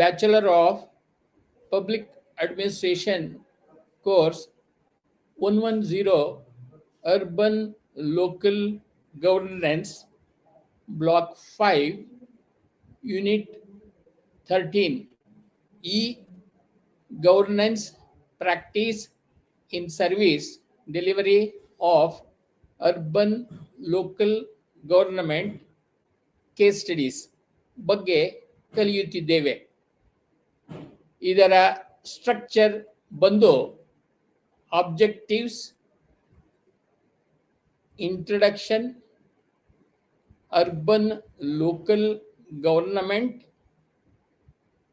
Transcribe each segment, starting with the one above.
Bachelor of Public Administration course 110 Urban Local Governance, Block 5, Unit 13, E-Governance Practice in Service Delivery of Urban Local Government Case Studies ಬಗ್ಗೆ ಕಲಿಯುತ್ತಿದ್ದೇವೆ. ಇದರ structure ಬಂದು objectives, introduction, urban local government,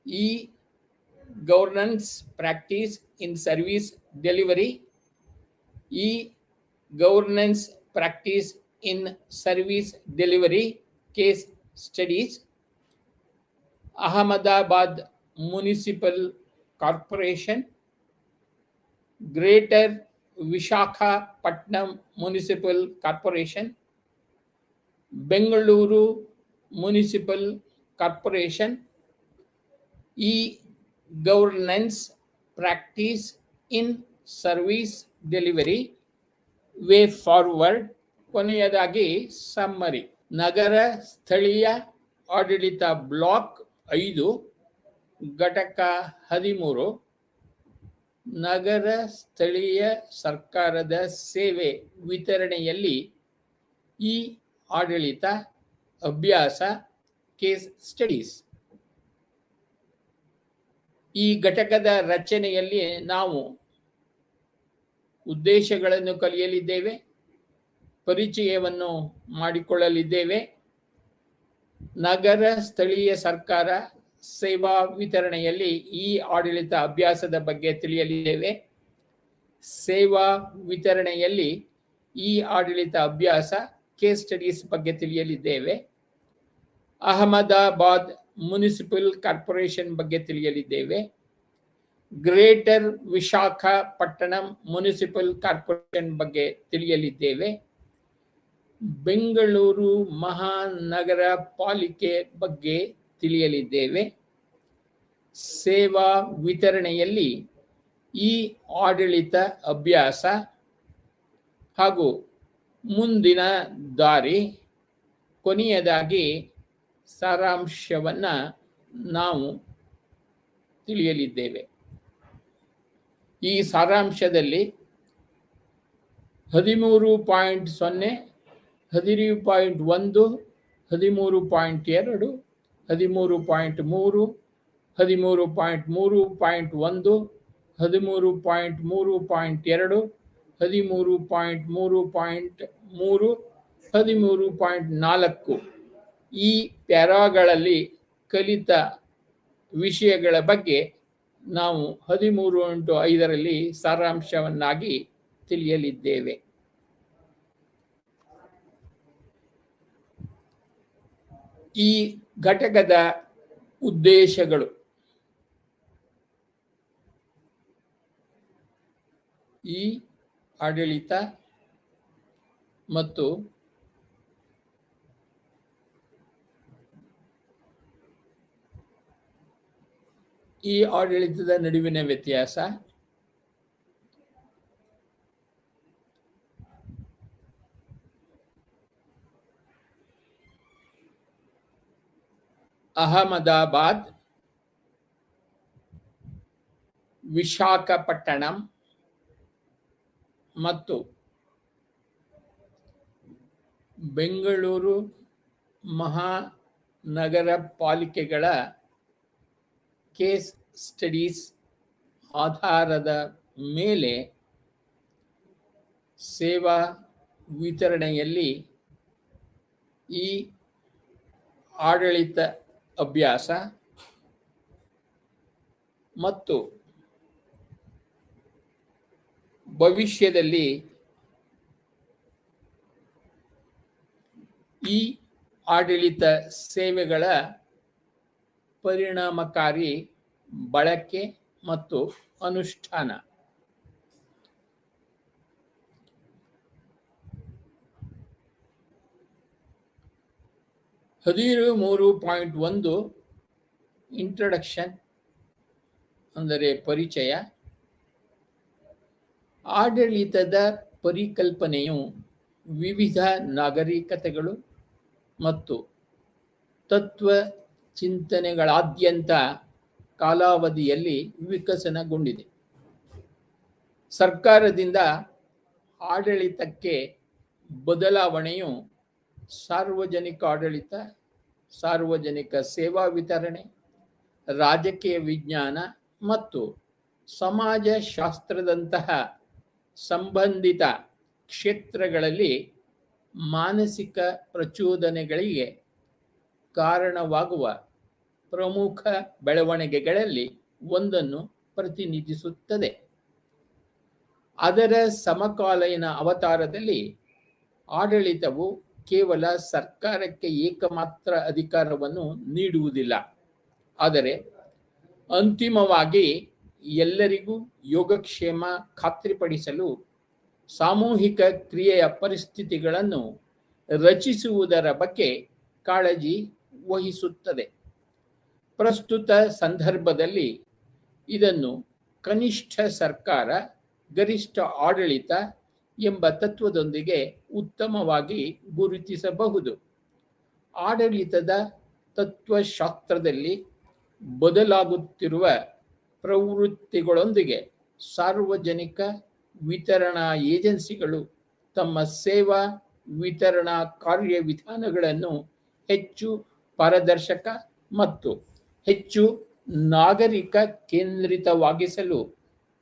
e governance practice in service delivery, E governance practice in service delivery case studies, Ahmedabad Municipal Corporation, Greater Visakhapatnam Municipal Corporation, Bengaluru Municipal Corporation, E-Governance Practice in Service Delivery, Way Forward, ಕೊನೆಯದಾಗಿ summary. ನಗರ ಸ್ಥಳೀಯ ಆಡಳಿತ block 5 ಘಟಕ 13 ನಗರ ಸ್ಥಳೀಯ ಸರ್ಕಾರದ ಸೇವೆ ವಿತರಣೆಯಲ್ಲಿ ಈ ಆಡಳಿತ ಅಭ್ಯಾಸ ಕೇಸ್ ಸ್ಟಡೀಸ್. ಈ ಘಟಕದ ರಚನೆಯಲ್ಲಿ ನಾವು ಉದ್ದೇಶಗಳನ್ನು ಕಲಿಯಲಿದ್ದೇವೆ, ಪರಿಚಯವನ್ನು ಮಾಡಿಕೊಳ್ಳಲಿದ್ದೇವೆ, ನಗರ ಸ್ಥಳೀಯ ಸರ್ಕಾರ ಸೇವಾ ವಿತರಣೆಯಲ್ಲಿ ಈ ಆಡಳಿತ ಅಭ್ಯಾಸದ ಬಗ್ಗೆ ತಿಳಿಯಲಿದ್ದೇವೆ, ಸೇವಾ ವಿತರಣೆಯಲ್ಲಿ ಈ ಆಡಳಿತ ಅಭ್ಯಾಸ ಕೇಸ್ ಸ್ಟಡೀಸ್ ಬಗ್ಗೆ ತಿಳಿಯಲಿದ್ದೇವೆ, ಅಹಮದಾಬಾದ್ ಮುನಿಸಿಪಲ್ ಕಾರ್ಪೊರೇಷನ್ ಬಗ್ಗೆ ತಿಳಿಯಲಿದ್ದೇವೆ, ಗ್ರೇಟರ್ ವಿಶಾಖಪಟ್ಟಣಂ ಮುನಿಸಿಪಲ್ ಕಾರ್ಪೊರೇಷನ್ ಬಗ್ಗೆ ತಿಳಿಯಲಿದ್ದೇವೆ, ಬೆಂಗಳೂರು ಮಹಾನಗರ ಪಾಲಿಕೆ ಬಗ್ಗೆ ತಿಳಿಯಲಿದ್ದೇವೆ, ಸೇವಾ ವಿತರಣೆಯಲ್ಲಿ ಈ ಆಡಳಿತ ಅಭ್ಯಾಸ ಹಾಗೂ ಮುಂದಿನ ದಾರಿ, ಕೊನೆಯದಾಗಿ ಸಾರಾಂಶವನ್ನು ನಾವು ತಿಳಿಯಲಿದ್ದೇವೆ. ಈ ಸಾರಾಂಶದಲ್ಲಿ 13.0, 13.1, 13.2, 13.3, 13.3.1, 13.3.2, 13.3.3, 13.4 ಈ ಪ್ಯಾರಾಗಳಲ್ಲಿ ಕಲಿತ ವಿಷಯಗಳ ಬಗ್ಗೆ ನಾವು 13x5 ಸಾರಾಂಶವನ್ನಾಗಿ ತಿಳಿಯಲಿದ್ದೇವೆ. ಈ ಘಟಕದ ಉದ್ದೇಶಗಳು: ಈ ಆಡಳಿತ ಮತ್ತು ಈ ಆಡಳಿತದ ನಡುವಿನ ವ್ಯತ್ಯಾಸ, ಅಹಮದಾಬಾದ್, ವಿಶಾಖಪಟ್ಟಣಂ ಮತ್ತು ಬೆಂಗಳೂರು ಮಹಾನಗರ ಪಾಲಿಕೆಗಳ ಕೇಸ್ ಸ್ಟಡೀಸ್ ಆಧಾರದ ಮೇಲೆ ಸೇವಾ ವಿತರಣೆಯಲ್ಲಿ ಈ ಆಡಳಿತ ಅಭ್ಯಾಸ ಮತ್ತು ಭವಿಷ್ಯದಲ್ಲಿ ಈ ಆಡಳಿತ ಸೇವೆಗಳ ಪರಿಣಾಮಕಾರಿ ಬಳಕೆ ಮತ್ತು ಅನುಷ್ಠಾನ. ಹದಿಮೂರು 13.1 ಇಂಟ್ರಡಕ್ಷನ್ ಅಂದರೆ ಪರಿಚಯ. ಆಡಳಿತದ ಪರಿಕಲ್ಪನೆಯು ವಿವಿಧ ನಾಗರಿಕತೆಗಳು ಮತ್ತು ತತ್ವ ಚಿಂತನೆಗಳಾದ್ಯಂತ ಕಾಲಾವಧಿಯಲ್ಲಿ ವಿಕಸನಗೊಂಡಿದೆ. ಸರ್ಕಾರದಿಂದ ಆಡಳಿತಕ್ಕೆ ಬದಲಾವಣೆಯು ಸಾರ್ವಜನಿಕ ಆಡಳಿತ, ಸಾರ್ವಜನಿಕ ಸೇವಾ ವಿತರಣೆ, ರಾಜಕೀಯ ವಿಜ್ಞಾನ ಮತ್ತು ಸಮಾಜಶಾಸ್ತ್ರದಂತಹ ಸಂಬಂಧಿತ ಕ್ಷೇತ್ರಗಳಲ್ಲಿ ಮಾನಸಿಕ ಪ್ರಚೋದನೆಗಳಿಗೆ ಕಾರಣವಾಗುವ ಪ್ರಮುಖ ಬೆಳವಣಿಗೆಗಳಲ್ಲಿ ಒಂದನ್ನು ಪ್ರತಿನಿಧಿಸುತ್ತದೆ. ಅದರ ಸಮಕಾಲೀನ ಅವತಾರದಲ್ಲಿ ಆಡಳಿತವು ಕೇವಲ ಸರ್ಕಾರಕ್ಕೆ ಏಕಮಾತ್ರ ಅಧಿಕಾರವನ್ನು ನೀಡುವುದಿಲ್ಲ, ಆದರೆ ಅಂತಿಮವಾಗಿ ಎಲ್ಲರಿಗೂ ಯೋಗಕ್ಷೇಮ ಖಾತ್ರಿಪಡಿಸಲು ಸಾಮೂಹಿಕ ಕ್ರಿಯೆಯ ಪರಿಸ್ಥಿತಿಗಳನ್ನು ರಚಿಸುವುದರ ಬಗ್ಗೆ ಕಾಳಜಿ ವಹಿಸುತ್ತದೆ. ಪ್ರಸ್ತುತ ಸಂದರ್ಭದಲ್ಲಿ ಇದನ್ನು ಕನಿಷ್ಠ ಸರ್ಕಾರ, ಗರಿಷ್ಠ ಆಡಳಿತ ಎಂಬ ತತ್ವದೊಂದಿಗೆ ಉತ್ತಮವಾಗಿ ಗುರುತಿಸಬಹುದು. ಆಡಳಿತದ ತತ್ವಶಾಸ್ತ್ರದಲ್ಲಿ ಬದಲಾಗುತ್ತಿರುವ ಪ್ರವೃತ್ತಿಗಳೊಂದಿಗೆ ಸಾರ್ವಜನಿಕ ವಿತರಣಾ ಏಜೆನ್ಸಿಗಳು ತಮ್ಮ ಸೇವಾ ವಿತರಣಾ ಕಾರ್ಯವಿಧಾನಗಳನ್ನು ಹೆಚ್ಚು ಪಾರದರ್ಶಕ ಮತ್ತು ಹೆಚ್ಚು ನಾಗರಿಕ ಕೇಂದ್ರಿತವಾಗಿಸಲು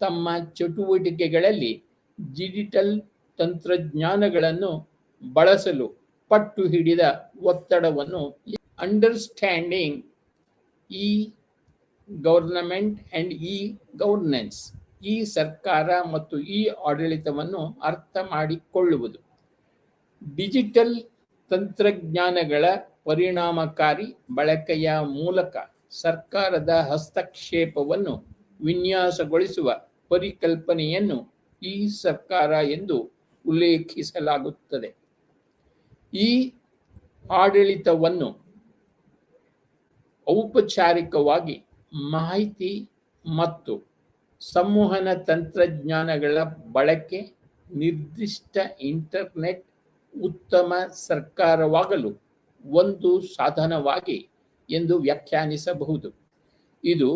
ತಮ್ಮ ಚಟುವಟಿಕೆಗಳಲ್ಲಿ ಡಿಜಿಟಲ್ ತಂತ್ರಜ್ಞಾನಗಳನ್ನು ಬಳಸಲು ಪಟ್ಟು ಹಿಡಿದ ಒತ್ತಡವನ್ನು understanding E government and E governance, ಈ ಸರ್ಕಾರ ಮತ್ತು ಈ ಆಡಳಿತವನ್ನು ಅರ್ಥ ಮಾಡಿಕೊಳ್ಳುವುದು. ಡಿಜಿಟಲ್ ತಂತ್ರಜ್ಞಾನಗಳ ಪರಿಣಾಮಕಾರಿ ಬಳಕೆಯ ಮೂಲಕ ಸರ್ಕಾರದ ಹಸ್ತಕ್ಷೇಪವನ್ನು ವಿನ್ಯಾಸಗೊಳಿಸುವ ಪರಿಕಲ್ಪನೆಯನ್ನು ಈ ಸರ್ಕಾರ ಎಂದು ಉಲ್ಲೇಖಿಸಲಾಗುತ್ತದೆ. ಈ ಆಡಳಿತವನ್ನು ಔಪಚಾರಿಕವಾಗಿ ಮಾಹಿತಿ ಮತ್ತು ಸಂವಹನ ತಂತ್ರಜ್ಞಾನಗಳ ಬಳಕೆ, ನಿರ್ದಿಷ್ಟ ಇಂಟರ್ನೆಟ್ ಉತ್ತಮ ಸರ್ಕಾರವಾಗಲು ಒಂದು ಸಾಧನವಾಗಿ ಎಂದು ವ್ಯಾಖ್ಯಾನಿಸಬಹುದು. ಇದು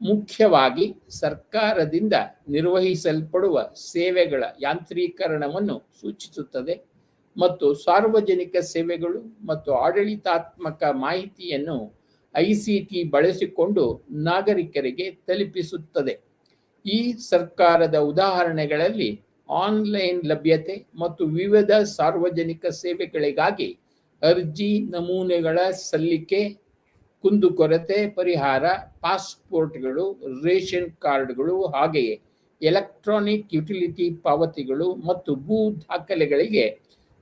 ಮುಖ್ಯವಾಗಿ ಸರ್ಕಾರದಿಂದ ನಿರ್ವಹಿಸಲ್ಪಡುವ ಸೇವೆಗಳ ಯಾಂತ್ರೀಕರಣವನ್ನು ಸೂಚಿಸುತ್ತದೆ ಮತ್ತು ಸಾರ್ವಜನಿಕ ಸೇವೆಗಳು ಮತ್ತು ಆಡಳಿತಾತ್ಮಕ ಮಾಹಿತಿಯನ್ನು ಐಸಿಟಿ ಬಳಸಿಕೊಂಡು ನಾಗರಿಕರಿಗೆ ತಲುಪಿಸುತ್ತದೆ. ಈ ಸರ್ಕಾರದ ಉದಾಹರಣೆಗಳಲ್ಲಿ ಆನ್ಲೈನ್ ಲಭ್ಯತೆ ಮತ್ತು ವಿವಿಧ ಸಾರ್ವಜನಿಕ ಸೇವೆಗಳಿಗಾಗಿ ಅರ್ಜಿ ನಮೂನೆಗಳ ಸಲ್ಲಿಕೆ, ಕುಂದುಕೊರತೆ ಪರಿಹಾರ, ಪಾಸ್ಪೋರ್ಟ್ಗಳು, ರೇಷನ್ ಕಾರ್ಡ್ಗಳು, ಹಾಗೆಯೇ ಎಲೆಕ್ಟ್ರಾನಿಕ್ ಯುಟಿಲಿಟಿ ಪಾವತಿಗಳು ಮತ್ತು ಭೂ ದಾಖಲೆಗಳಿಗೆ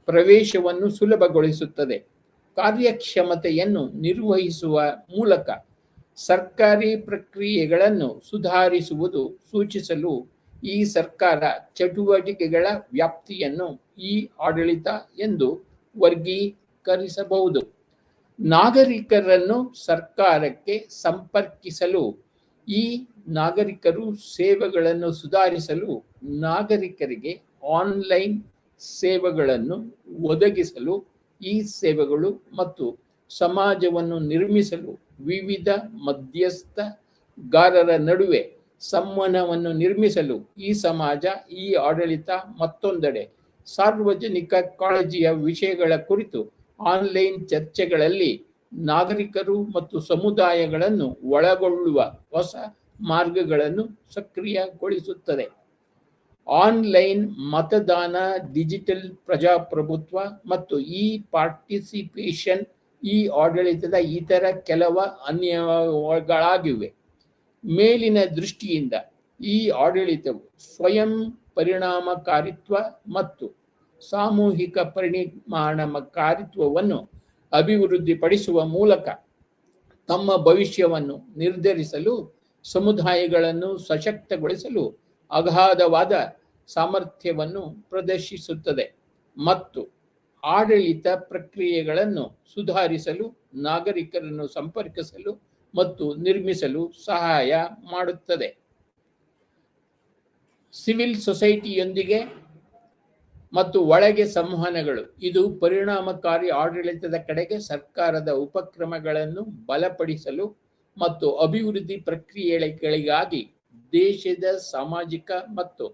ಪ್ರವೇಶವನ್ನು ಸುಲಭಗೊಳಿಸುತ್ತದೆ. ಕಾರ್ಯಕ್ಷಮತೆಯನ್ನು ನಿರ್ವಹಿಸುವ ಮೂಲಕ ಸರ್ಕಾರಿ ಪ್ರಕ್ರಿಯೆಗಳನ್ನು ಸುಧಾರಿಸುವುದು ಸೂಚಿಸಲು ಈ ಸರ್ಕಾರ ಚಟುವಟಿಕೆಗಳ ವ್ಯಾಪ್ತಿಯನ್ನು ಈ ಆಡಳಿತ ಎಂದು ವರ್ಗೀಕರಿಸಬಹುದು. ನಾಗರಿಕರನ್ನು ಸರ್ಕಾರಕ್ಕೆ ಸಂಪರ್ಕಿಸಲು ಈ ನಾಗರಿಕರು ಸೇವೆಗಳನ್ನು ಸುಧಾರಿಸಲು ನಾಗರಿಕರಿಗೆ ಆನ್ಲೈನ್ ಸೇವೆಗಳನ್ನು ಒದಗಿಸಲು ಈ ಸೇವೆಗಳು ಮತ್ತು ಸಮಾಜವನ್ನು ನಿರ್ಮಿಸಲು ವಿವಿಧ ಮಧ್ಯಸ್ಥಗಾರರ ನಡುವೆ ಸಂವಹನವನ್ನು ನಿರ್ಮಿಸಲು ಈ ಸಮಾಜ, ಈ ಆಡಳಿತ ಮತ್ತೊಂದೆಡೆ ಸಾರ್ವಜನಿಕ ಕಾಳಜಿಯ ವಿಷಯಗಳ ಕುರಿತು ಆನ್ಲೈನ್ ಚರ್ಚೆಗಳಲ್ಲಿ ನಾಗರಿಕರು ಮತ್ತು ಸಮುದಾಯಗಳನ್ನು ಒಳಗೊಳ್ಳುವ ಹೊಸ ಮಾರ್ಗಗಳನ್ನು ಸಕ್ರಿಯಗೊಳಿಸುತ್ತದೆ. ಆನ್ಲೈನ್ ಮತದಾನ, ಡಿಜಿಟಲ್ ಪ್ರಜಾಪ್ರಭುತ್ವ ಮತ್ತು ಇ ಪಾರ್ಟಿಸಿಪೇಷನ್ ಈ ಆಡಳಿತದ ಇತರ ಕೆಲವು ಅನ್ವಯಗಳಾಗಿವೆ. ಮೇಲಿನ ದೃಷ್ಟಿಯಿಂದ ಈ ಆಡಳಿತವು ಸ್ವಯಂ ಪರಿಣಾಮಕಾರಿತ್ವ ಮತ್ತು ಸಾಮೂಹಿಕ ಪರಿಣಾಮಕಾರಿತ್ವವನ್ನು ಅಭಿವೃದ್ಧಿಪಡಿಸುವ ಮೂಲಕ ತಮ್ಮ ಭವಿಷ್ಯವನ್ನು ನಿರ್ಧರಿಸಲು, ಸಮುದಾಯಗಳನ್ನು ಸಶಕ್ತಗೊಳಿಸಲು ಅಗಾಧವಾದ ಸಾಮರ್ಥ್ಯವನ್ನು ಪ್ರದರ್ಶಿಸುತ್ತದೆ ಮತ್ತು ಆಡಳಿತ ಪ್ರಕ್ರಿಯೆಗಳನ್ನು ಸುಧಾರಿಸಲು, ನಾಗರಿಕರನ್ನು ಸಂಪರ್ಕಿಸಲು ಮತ್ತು ನಿರ್ಮಿಸಲು ಸಹಾಯ ಮಾಡುತ್ತದೆ. ಸಿವಿಲ್ ಸೊಸೈಟಿಯೊಂದಿಗೆ ಮತ್ತು ಒಳಗೆ ಸಂವಹನಗಳು. ಇದು ಪರಿಣಾಮಕಾರಿ ಆಡಳಿತದ ಕಡೆಗೆ ಸರ್ಕಾರದ ಉಪಕ್ರಮಗಳನ್ನು ಬಲಪಡಿಸಲು ಮತ್ತು ಅಭಿವೃದ್ಧಿ ಪ್ರಕ್ರಿಯೆಗಳಿಗಾಗಿ ದೇಶದ ಸಾಮಾಜಿಕ ಮತ್ತು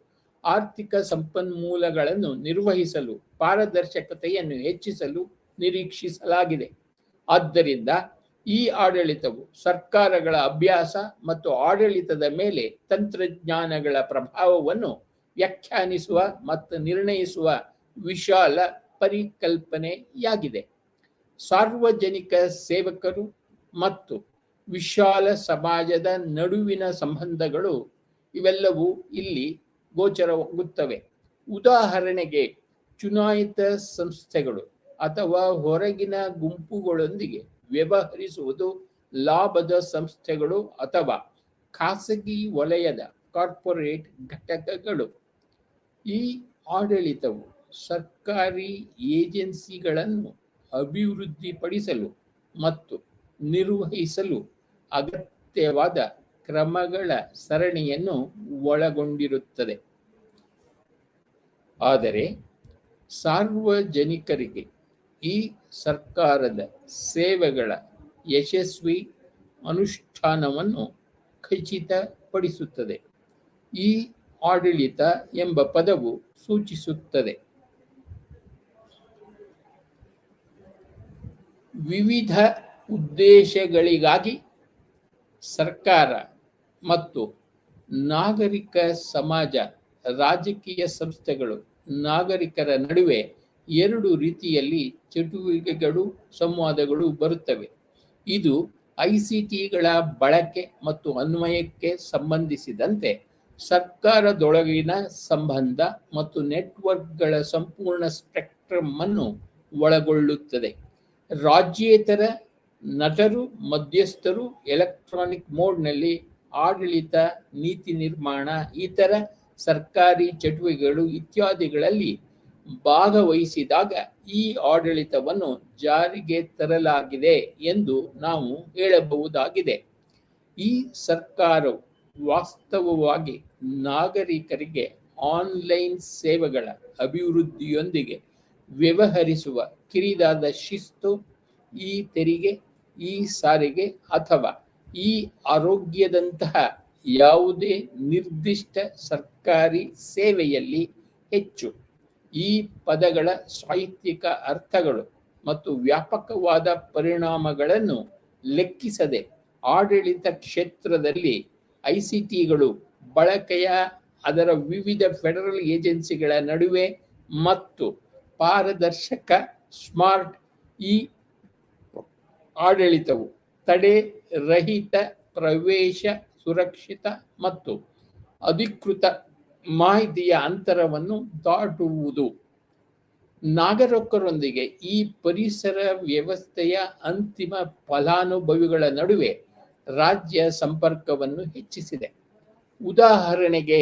ಆರ್ಥಿಕ ಸಂಪನ್ಮೂಲಗಳನ್ನು ನಿರ್ವಹಿಸಲು ಪಾರದರ್ಶಕತೆಯನ್ನು ಹೆಚ್ಚಿಸಲು ನಿರೀಕ್ಷಿಸಲಾಗಿದೆ. ಆದ್ದರಿಂದ ಈ ಆಡಳಿತವು ಸರ್ಕಾರಗಳ ಅಭ್ಯಾಸ ಮತ್ತು ಆಡಳಿತದ ಮೇಲೆ ತಂತ್ರಜ್ಞಾನಗಳ ಪ್ರಭಾವವನ್ನು ವ್ಯಾಖ್ಯಾನಿಸುವ ಮತ್ತು ನಿರ್ಣಯಿಸುವ ವಿಶಾಲ ಪರಿಕಲ್ಪನೆಯಾಗಿದೆ. ಸಾರ್ವಜನಿಕ ಸೇವಕರು ಮತ್ತು ವಿಶಾಲ ಸಮಾಜದ ನಡುವಿನ ಸಂಬಂಧಗಳು ಇವೆಲ್ಲವೂ ಇಲ್ಲಿ ಗೋಚರವಾಗುತ್ತವೆ. ಉದಾಹರಣೆಗೆ, ಚುನಾಯಿತ ಸಂಸ್ಥೆಗಳು ಅಥವಾ ಹೊರಗಿನ ಗುಂಪುಗಳೊಂದಿಗೆ ವ್ಯವಹರಿಸುವುದು, ಲಾಭದ ಸಂಸ್ಥೆಗಳು ಅಥವಾ ಖಾಸಗಿ ವಲಯದ ಕಾರ್ಪೊರೇಟ್ ಘಟಕಗಳು. ಈ ಆಡಳಿತವು ಸರ್ಕಾರಿ ಏಜೆನ್ಸಿಗಳನ್ನು ಅಭಿವೃದ್ಧಿಪಡಿಸಲು ಮತ್ತು ನಿರ್ವಹಿಸಲು ಅಗತ್ಯವಾದ ಕ್ರಮಗಳ ಸರಣಿಯನ್ನು ಒಳಗೊಂಡಿರುತ್ತದೆ. ಆದರೆ ಸಾರ್ವಜನಿಕರಿಗೆ ಈ ಸರ್ಕಾರದ ಸೇವೆಗಳ ಯಶಸ್ವಿ ಅನುಷ್ಠಾನವನ್ನು ಖಚಿತಪಡಿಸುತ್ತದೆ. ಈ ಆಡಳಿತ ಎಂಬ ಪದವು ಸೂಚಿಸುತ್ತದೆ ವಿವಿಧ ಉದ್ದೇಶಗಳಿಗಾಗಿ ಸರ್ಕಾರ ಮತ್ತು ನಾಗರಿಕ ಸಮಾಜ, ರಾಜಕೀಯ ಸಂಸ್ಥೆಗಳು, ನಾಗರಿಕರ ನಡುವೆ ಎರಡು ರೀತಿಯಲ್ಲಿ ಚಟುವಟಿಕೆಗಳು, ಸಂವಾದಗಳು ಬರುತ್ತವೆ. ಇದು ಐಸಿಟಿಗಳ ಬಳಕೆ ಮತ್ತು ಅನ್ವಯಕ್ಕೆ ಸಂಬಂಧಿಸಿದಂತೆ ಸರ್ಕಾರದೊಳಗಿನ ಸಂಬಂಧ ಮತ್ತು ನೆಟ್ವರ್ಕ್ಗಳ ಸಂಪೂರ್ಣ ಸ್ಪೆಕ್ಟ್ರಮ್ ಅನ್ನು ಒಳಗೊಳ್ಳುತ್ತದೆ. ರಾಜ್ಯೇತರ ನಟರು, ಮಧ್ಯಸ್ಥರು, ಎಲೆಕ್ಟ್ರಾನಿಕ್ ಮೋಡ್ನಲ್ಲಿ ಆಡಳಿತ, ನೀತಿ ನಿರ್ಮಾಣ, ಇತರ ಸರ್ಕಾರಿ ಚಟುವಟಿಕೆಗಳು ಇತ್ಯಾದಿಗಳಲ್ಲಿ ಭಾಗವಹಿಸಿದಾಗ ಈ ಆಡಳಿತವನ್ನು ಜಾರಿಗೆ ತರಲಾಗಿದೆ ಎಂದು ನಾವು ಹೇಳಬಹುದಾಗಿದೆ. ಈ ಸರ್ಕಾರವು ವಾಸ್ತವವಾಗಿ ನಾಗರಿಕರಿಗೆ ಆನ್ಲೈನ್ ಸೇವೆಗಳ ಅಭಿವೃದ್ಧಿಯೊಂದಿಗೆ ವ್ಯವಹರಿಸುವ ಕಿರಿದಾದ ಶಿಸ್ತು, ಈ ತೆರಿಗೆ, ಈ ಸಾರಿಗೆ ಅಥವಾ ಈ ಆರೋಗ್ಯದಂತಹ ಯಾವುದೇ ನಿರ್ದಿಷ್ಟ ಸರ್ಕಾರಿ ಸೇವೆಯಲ್ಲಿ ಹೆಚ್ಚು. ಈ ಪದಗಳ ಸಾಹಿತ್ಯಿಕ ಅರ್ಥಗಳು ಮತ್ತು ವ್ಯಾಪಕವಾದ ಪರಿಣಾಮಗಳನ್ನು ಲೆಕ್ಕಿಸದೆ ಆಡಳಿತ ಕ್ಷೇತ್ರದಲ್ಲಿ ಐಸಿಟಿಗಳು ಬಳಕೆಯ ಅದರ ವಿವಿಧ ಫೆಡರಲ್ ಏಜೆನ್ಸಿಗಳ ನಡುವೆ ಮತ್ತು ಪಾರದರ್ಶಕ ಸ್ಮಾರ್ಟ್ ಈ ಆಡಳಿತವು ತಡೆ ರಹಿತ ಪ್ರವೇಶ, ಸುರಕ್ಷಿತ ಮತ್ತು ಅಧಿಕೃತ ಮಾಹಿತಿಯ ಅಂತರವನ್ನು ದಾಟುವುದು. ನಾಗರಿಕರೊಂದಿಗೆ ಈ ಪರಿಸರ ವ್ಯವಸ್ಥೆಯ ಅಂತಿಮ ಫಲಾನುಭವಿಗಳ ನಡುವೆ ರಾಜ್ಯ ಸಂಪರ್ಕವನ್ನು ಹೆಚ್ಚಿಸಿದೆ. ಉದಾಹರಣೆಗೆ,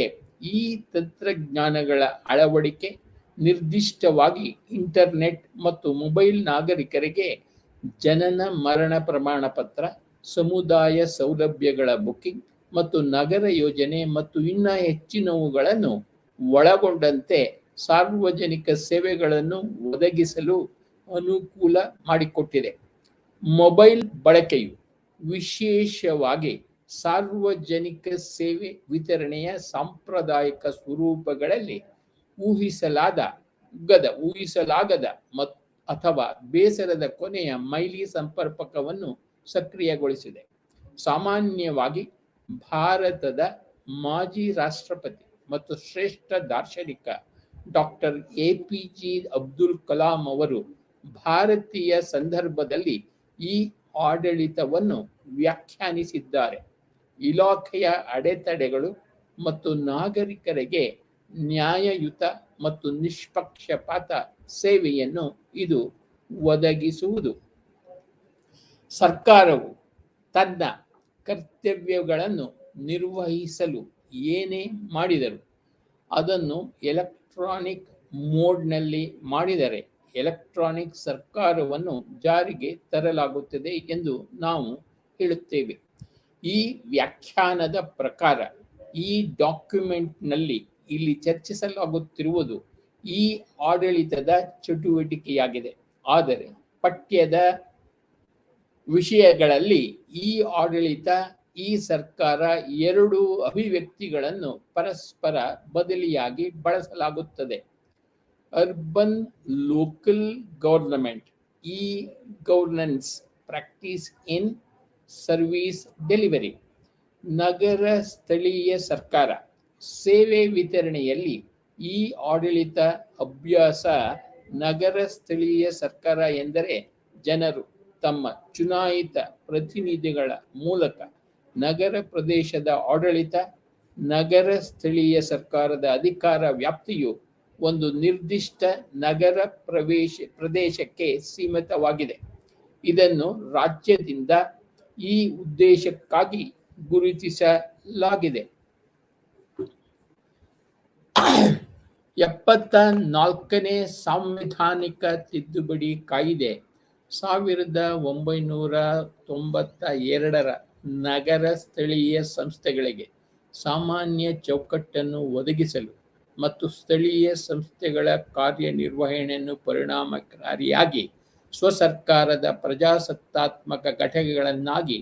ಈ ತಂತ್ರಜ್ಞಾನಗಳ ಅಳವಡಿಕೆ ನಿರ್ದಿಷ್ಟವಾಗಿ ಇಂಟರ್ನೆಟ್ ಮತ್ತು ಮೊಬೈಲ್ ನಾಗರಿಕರಿಗೆ ಜನನ ಮರಣ ಪ್ರಮಾಣ ಪತ್ರ, ಸಮುದಾಯ ಸೌಲಭ್ಯಗಳ ಬುಕಿಂಗ್ ಮತ್ತು ನಗರ ಯೋಜನೆ ಮತ್ತು ಇನ್ನೂ ಹೆಚ್ಚಿನವುಗಳನ್ನು ಒಳಗೊಂಡಂತೆ ಸಾರ್ವಜನಿಕ ಸೇವೆಗಳನ್ನು ಒದಗಿಸಲು ಅನುಕೂಲ ಮಾಡಿಕೊಟ್ಟಿದೆ. ಮೊಬೈಲ್ ಬಳಕೆಯು ವಿಶೇಷವಾಗಿ ಸಾರ್ವಜನಿಕ ಸೇವೆ ವಿತರಣೆಯ ಸಾಂಪ್ರದಾಯಿಕ ಸ್ವರೂಪಗಳಲ್ಲಿ ಊಹಿಸಲಾಗದ ಅಥವಾ ಬೇಸರದ ಕೊನೆಯ ಮೈಲಿ ಸಂಪರ್ಕವನ್ನು ಸಕ್ರಿಯಗೊಳಿಸಿದೆ. ಸಾಮಾನ್ಯವಾಗಿ ಭಾರತದ ಮಾಜಿ ರಾಷ್ಟ್ರಪತಿ ಮತ್ತು ಶ್ರೇಷ್ಠ ದಾರ್ಶನಿಕ ಡಾಕ್ಟರ್ ಎಪಿಜೆ ಅಬ್ದುಲ್ ಕಲಾಂ ಅವರು ಭಾರತೀಯ ಸಂದರ್ಭದಲ್ಲಿ ಈ ಆಡಳಿತವನ್ನು ವ್ಯಾಖ್ಯಾನಿಸಿದ್ದಾರೆ. ಇಲಾಖೆಯ ಅಡೆತಡೆಗಳು ಮತ್ತು ನಾಗರಿಕರಿಗೆ ನ್ಯಾಯಯುತ ಮತ್ತು ನಿಷ್ಪಕ್ಷಪಾತ ಸೇವೆಯನ್ನು ಇದು ಒದಗಿಸುವುದು. ಸರ್ಕಾರವು ತನ್ನ ಕರ್ತವ್ಯಗಳನ್ನು ನಿರ್ವಹಿಸಲು ಏನೇ ಮಾಡಿದರೂ ಅದನ್ನು ಎಲೆಕ್ಟ್ರಾನಿಕ್ ಮೋಡ್ನಲ್ಲಿ ಮಾಡಿದರೆ ಎಲೆಕ್ಟ್ರಾನಿಕ್ ಸರ್ಕಾರವನ್ನು ಜಾರಿಗೆ ತರಲಾಗುತ್ತದೆ ಎಂದು ನಾವು ಹೇಳುತ್ತೇವೆ. ಈ ವ್ಯಾಖ್ಯಾನದ ಪ್ರಕಾರ ಈ ಡಾಕ್ಯುಮೆಂಟ್ನಲ್ಲಿ ಇಲ್ಲಿ ಚರ್ಚಿಸಲಾಗುತ್ತಿರುವುದು ಈ ಆಡಳಿತದ ಚಟುವಟಿಕೆಯಾಗಿದೆ. ಆದರೆ ಪಠ್ಯದ ವಿಷಯಗಳಲ್ಲಿ ಈ ಆಡಳಿತ, ಈ ಸರ್ಕಾರ ಎರಡು ಅಭಿವ್ಯಕ್ತಿಗಳನ್ನು ಪರಸ್ಪರ ಬದಲಿಯಾಗಿ ಬಳಸಲಾಗುತ್ತದೆ. Urban local government, e governance practice in service delivery. ನಗರ ಸ್ಥಳೀಯ ಸರ್ಕಾರ, ಸೇವೆ ವಿತರಣೆಯಲ್ಲಿ ಈ ಆಡಳಿತ ಅಭ್ಯಾಸ. ನಗರ ಸ್ಥಳೀಯ ಸರ್ಕಾರ ಎಂದರೆ ಜನರು ತಮ್ಮ ಚುನಾಯಿತ ಪ್ರತಿನಿಧಿಗಳ ಮೂಲಕ ನಗರ ಪ್ರದೇಶದ ಆಡಳಿತ. ನಗರ ಸ್ಥಳೀಯ ಸರ್ಕಾರದ ಅಧಿಕಾರ ವ್ಯಾಪ್ತಿಯು ಒಂದು ನಿರ್ದಿಷ್ಟ ನಗರ ಪ್ರದೇಶಕ್ಕೆ ಸೀಮಿತವಾಗಿದೆ. ಇದನ್ನು ರಾಜ್ಯದಿಂದ ಈ ಉದ್ದೇಶಕ್ಕಾಗಿ ಗುರುತಿಸಲಾಗಿದೆ. 74ನೇ ಸಾಂವಿಧಾನಿಕ ತಿದ್ದುಪಡಿ ಕಾಯಿದೆ 1992ರ ನಗರ ಸ್ಥಳೀಯ ಸಂಸ್ಥೆಗಳಿಗೆ ಸಾಮಾನ್ಯ ಚೌಕಟ್ಟನ್ನು ಒದಗಿಸಲು ಮತ್ತು ಸ್ಥಳೀಯ ಸಂಸ್ಥೆಗಳ ಕಾರ್ಯನಿರ್ವಹಣೆಯನ್ನು ಪರಿಣಾಮಕಾರಿಯಾಗಿ ಸ್ವಸರ್ಕಾರದ ಪ್ರಜಾಸತ್ತಾತ್ಮಕ ಘಟಕಗಳನ್ನಾಗಿ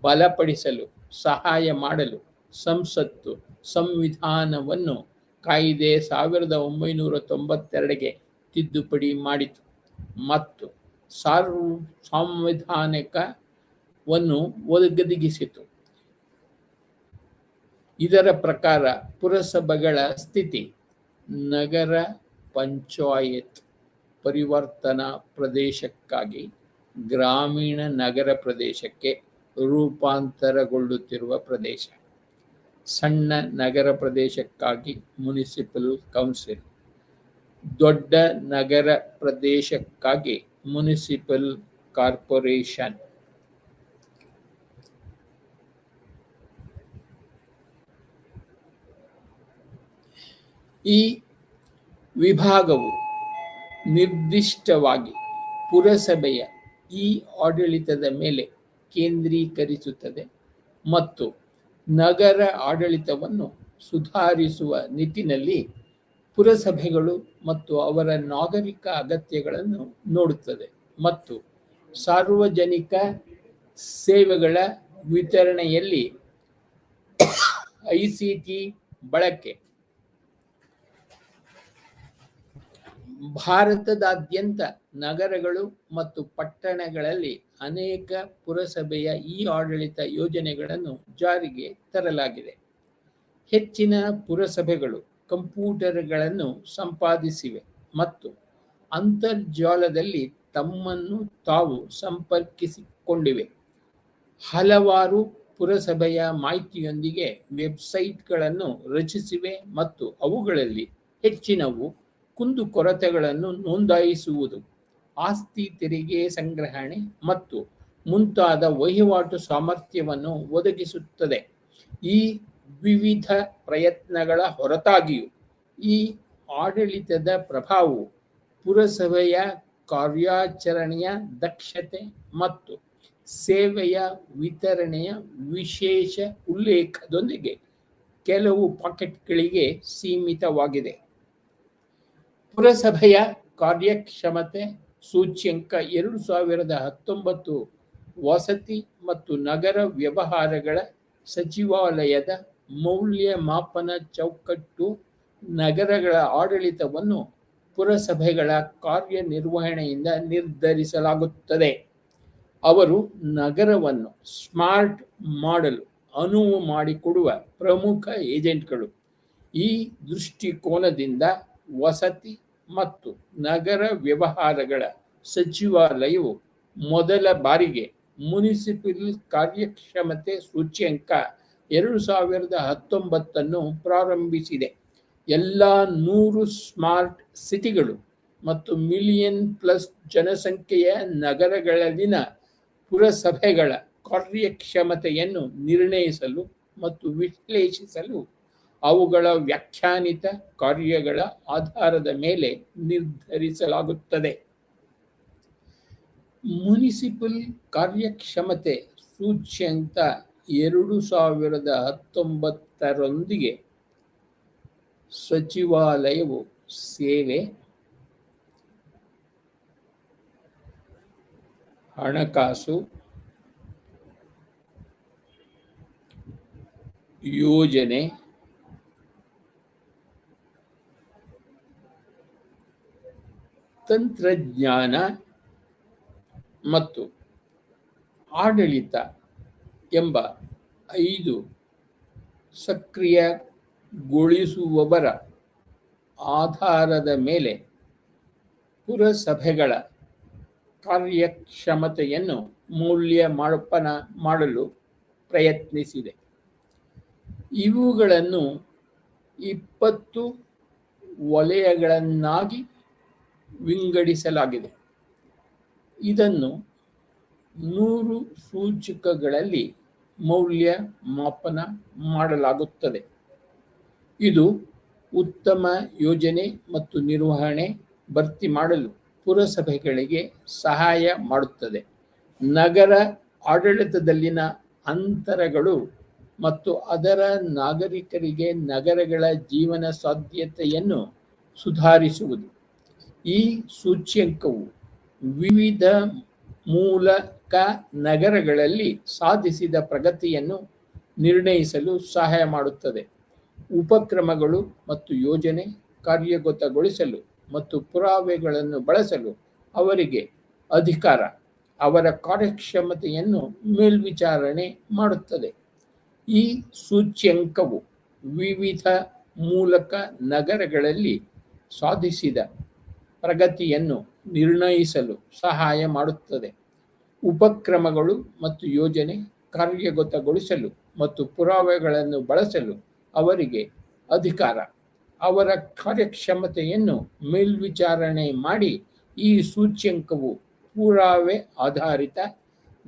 ಬಲಪಡಿಸಲು ಸಹಾಯ ಮಾಡಲು ಸಂಸತ್ತು ಸಂವಿಧಾನವನ್ನು ಕಾಯಿದೆ 1992ಗೆ ತಿದ್ದುಪಡಿ ಮಾಡಿತು ಮತ್ತು ಸಾಂವಿಧಾನಿಕವನ್ನು ಒದಗಿಸಿತು. ಇದರ ಪ್ರಕಾರ ಪುರಸಭೆಗಳ ಸ್ಥಿತಿ ನಗರ ಪಂಚಾಯತ್ ಪರಿವರ್ತನಾ ಪ್ರದೇಶಕ್ಕಾಗಿ ಗ್ರಾಮೀಣ ನಗರ ಪ್ರದೇಶಕ್ಕೆ ರೂಪಾಂತರಗೊಳ್ಳುತ್ತಿರುವ ಪ್ರದೇಶ. ಸಣ್ಣ ನಗರ ಪ್ರದೇಶಕ್ಕಾಗಿ ಮುನಿಸಿಪಲ್ ಕೌನ್ಸಿಲ್, ದೊಡ್ಡ ನಗರ ಪ್ರದೇಶಕ್ಕಾಗಿ ಮುನಿಸಿಪಲ್ ಕಾರ್ಪೊರೇಷನ್. ಈ ವಿಭಾಗವು ನಿರ್ದಿಷ್ಟವಾಗಿ ಪುರಸಭೆಯ ಈ ಆಡಳಿತದ ಮೇಲೆ ಕೇಂದ್ರೀಕರಿಸುತ್ತದೆ ಮತ್ತು ನಗರ ಆಡಳಿತವನ್ನು ಸುಧಾರಿಸುವ ನಿಟ್ಟಿನಲ್ಲಿ ಪುರಸಭೆಗಳು ಮತ್ತು ಅವರ ನಾಗರಿಕ ಅಗತ್ಯಗಳನ್ನು ನೋಡುತ್ತದೆ ಮತ್ತು ಸಾರ್ವಜನಿಕ ಸೇವೆಗಳ ವಿತರಣೆಯಲ್ಲಿ ಐಸಿಟಿ ಬಳಕೆ. ಭಾರತದಾದ್ಯಂತ ನಗರಗಳು ಮತ್ತು ಪಟ್ಟಣಗಳಲ್ಲಿ ಅನೇಕ ಪುರಸಭೆಯ ಈ ಆಡಳಿತ ಯೋಜನೆಗಳನ್ನು ಜಾರಿಗೆ ತರಲಾಗಿದೆ. ಹೆಚ್ಚಿನ ಪುರಸಭೆಗಳು ಕಂಪ್ಯೂಟರ್ಗಳನ್ನು ಸಂಪಾದಿಸಿವೆ ಮತ್ತು ಅಂತರ್ಜಾಲದಲ್ಲಿ ತಮ್ಮನ್ನು ತಾವು ಸಂಪರ್ಕಿಸಿಕೊಂಡಿವೆ. ಹಲವಾರು ಪುರಸಭೆಯ ಮಾಹಿತಿಯೊಂದಿಗೆ ವೆಬ್ಸೈಟ್ಗಳನ್ನು ರಚಿಸಿವೆ ಮತ್ತು ಅವುಗಳಲ್ಲಿ ಹೆಚ್ಚಿನವು ಕುಂದುಕೊರತೆಗಳನ್ನು ನೋಂದಾಯಿಸುವುದು, ಆಸ್ತಿ ತೆರಿಗೆ ಸಂಗ್ರಹಣೆ ಮತ್ತು ಮುಂತಾದ ವಹಿವಾಟು ಸಾಮರ್ಥ್ಯವನ್ನು ಒದಗಿಸುತ್ತದೆ. ಈ ವಿವಿಧ ಪ್ರಯತ್ನಗಳ ಹೊರತಾಗಿಯೂ ಈ ಆಡಳಿತದ ಪ್ರಭಾವವು ಪುರಸಭೆಯ ಕಾರ್ಯಾಚರಣೆಯ ದಕ್ಷತೆ ಮತ್ತು ಸೇವೆಯ ವಿತರಣೆಯ ವಿಶೇಷ ಉಲ್ಲೇಖದೊಂದಿಗೆ ಕೆಲವು ಪಾಕೆಟ್ಗಳಿಗೆ ಸೀಮಿತವಾಗಿದೆ. ಪುರಸಭೆಯ ಕಾರ್ಯಕ್ಷಮತೆ ಸೂಚ್ಯಂಕ 2019 ವಸತಿ ಮತ್ತು ನಗರ ವ್ಯವಹಾರಗಳ ಸಚಿವಾಲಯದ ಮೌಲ್ಯಮಾಪನ ಚೌಕಟ್ಟು ನಗರಗಳ ಆಡಳಿತವನ್ನು ಪುರಸಭೆಗಳ ಕಾರ್ಯನಿರ್ವಹಣೆಯಿಂದ ನಿರ್ಧರಿಸಲಾಗುತ್ತದೆ. ಅವರು ನಗರವನ್ನು ಸ್ಮಾರ್ಟ್ ಮಾಡಲು ಅನುವು ಮಾಡಿಕೊಡುವ ಪ್ರಮುಖ ಏಜೆಂಟ್ಗಳು. ಈ ದೃಷ್ಟಿಕೋನದಿಂದ ವಸತಿ ಮತ್ತು ನಗರ ವ್ಯವಹಾರಗಳ ಸಚಿವಾಲಯವು ಮೊದಲ ಬಾರಿಗೆ ಮುನಿಸಿಪಲ್ ಕಾರ್ಯಕ್ಷಮತೆ ಸೂಚ್ಯಂಕ 2019 ಪ್ರಾರಂಭಿಸಿದೆ. ಎಲ್ಲ 100 ಸ್ಮಾರ್ಟ್ ಸಿಟಿಗಳು ಮತ್ತು ಮಿಲಿಯನ್ ಪ್ಲಸ್ ಜನಸಂಖ್ಯೆಯ ನಗರಗಳಲ್ಲಿನ ಪುರಸಭೆಗಳ ಕಾರ್ಯಕ್ಷಮತೆಯನ್ನು ನಿರ್ಣಯಿಸಲು ಮತ್ತು ವಿಶ್ಲೇಷಿಸಲು ಅವುಗಳ ವ್ಯಾಖ್ಯಾನಿತ ಕಾರ್ಯಗಳ ಆಧಾರದ ಮೇಲೆ ನಿರ್ಧರಿಸಲಾಗುತ್ತದೆ. ಮುನಿಸಿಪಲ್ ಕಾರ್ಯಕ್ಷಮತೆ ಸೂಚ್ಯಂಕ 2019 ಸಚಿವಾಲಯವು ಸೇವೆ, ಹಣಕಾಸು, ಯೋಜನೆ, ತಂತ್ರಜ್ಞಾನ ಮತ್ತು ಆಡಳಿತ ಎಂಬ 5 ಸಕ್ರಿಯಗೊಳಿಸುವವರ ಆಧಾರದ ಮೇಲೆ ಪುರಸಭೆಗಳ ಕಾರ್ಯಕ್ಷಮತೆಯನ್ನು ಮೌಲ್ಯಮಾಪನ ಮಾಡಲು ಪ್ರಯತ್ನಿಸಿದೆ. ಇವುಗಳನ್ನು 20 ವಲಯಗಳನ್ನಾಗಿ ವಿಂಗಡಿಸಲಾಗಿದೆ. ಇದನ್ನು 100 ಸೂಚಕಗಳಲ್ಲಿ ಮೌಲ್ಯಮಾಪನ ಮಾಡಲಾಗುತ್ತದೆ. ಇದು ಉತ್ತಮ ಯೋಜನೆ ಮತ್ತು ನಿರ್ವಹಣೆ ಭರ್ತಿ ಮಾಡಲು ಪುರಸಭೆಗಳಿಗೆ ಸಹಾಯ ಮಾಡುತ್ತದೆ. ನಗರ ಆಡಳಿತದಲ್ಲಿನ ಅಂತರಗಳು ಮತ್ತು ಅದರ ನಾಗರಿಕರಿಗೆ ನಗರಗಳ ಜೀವನ ಸಾಧ್ಯತೆಯನ್ನು ಸುಧಾರಿಸುವುದು. ಈ ಸೂಚ್ಯಂಕವು ವಿವಿಧ ಮೂಲಕ ನಗರಗಳಲ್ಲಿ ಸಾಧಿಸಿದ ಪ್ರಗತಿಯನ್ನು ನಿರ್ಣಯಿಸಲು ಸಹಾಯ ಮಾಡುತ್ತದೆ. ಉಪಕ್ರಮಗಳು ಮತ್ತು ಯೋಜನೆ ಕಾರ್ಯಗತಗೊಳಿಸಲು ಮತ್ತು ಪುರಾವೆಗಳನ್ನು ಬಳಸಲು ಅವರಿಗೆ ಅಧಿಕಾರ, ಅವರ ಕಾರ್ಯಕ್ಷಮತೆಯನ್ನು ಮೇಲ್ವಿಚಾರಣೆ ಮಾಡುತ್ತದೆ. ಈ ಸೂಚ್ಯಂಕವು ವಿವಿಧ ಮೂಲಕ ನಗರಗಳಲ್ಲಿ ಸಾಧಿಸಿದ ಪ್ರಗತಿಯನ್ನು ನಿರ್ಣಯಿಸಲು ಸಹಾಯ ಮಾಡುತ್ತದೆ. ಉಪಕ್ರಮಗಳು ಮತ್ತು ಯೋಜನೆ ಕಾರ್ಯಗತಗೊಳಿಸಲು ಮತ್ತು ಪುರಾವೆಗಳನ್ನು ಬಳಸಲು ಅವರಿಗೆ ಅಧಿಕಾರ, ಅವರ ಕಾರ್ಯಕ್ಷಮತೆಯನ್ನು ಮೇಲ್ವಿಚಾರಣೆ ಮಾಡಿ. ಈ ಸೂಚ್ಯಂಕವು ಪುರಾವೆ ಆಧಾರಿತ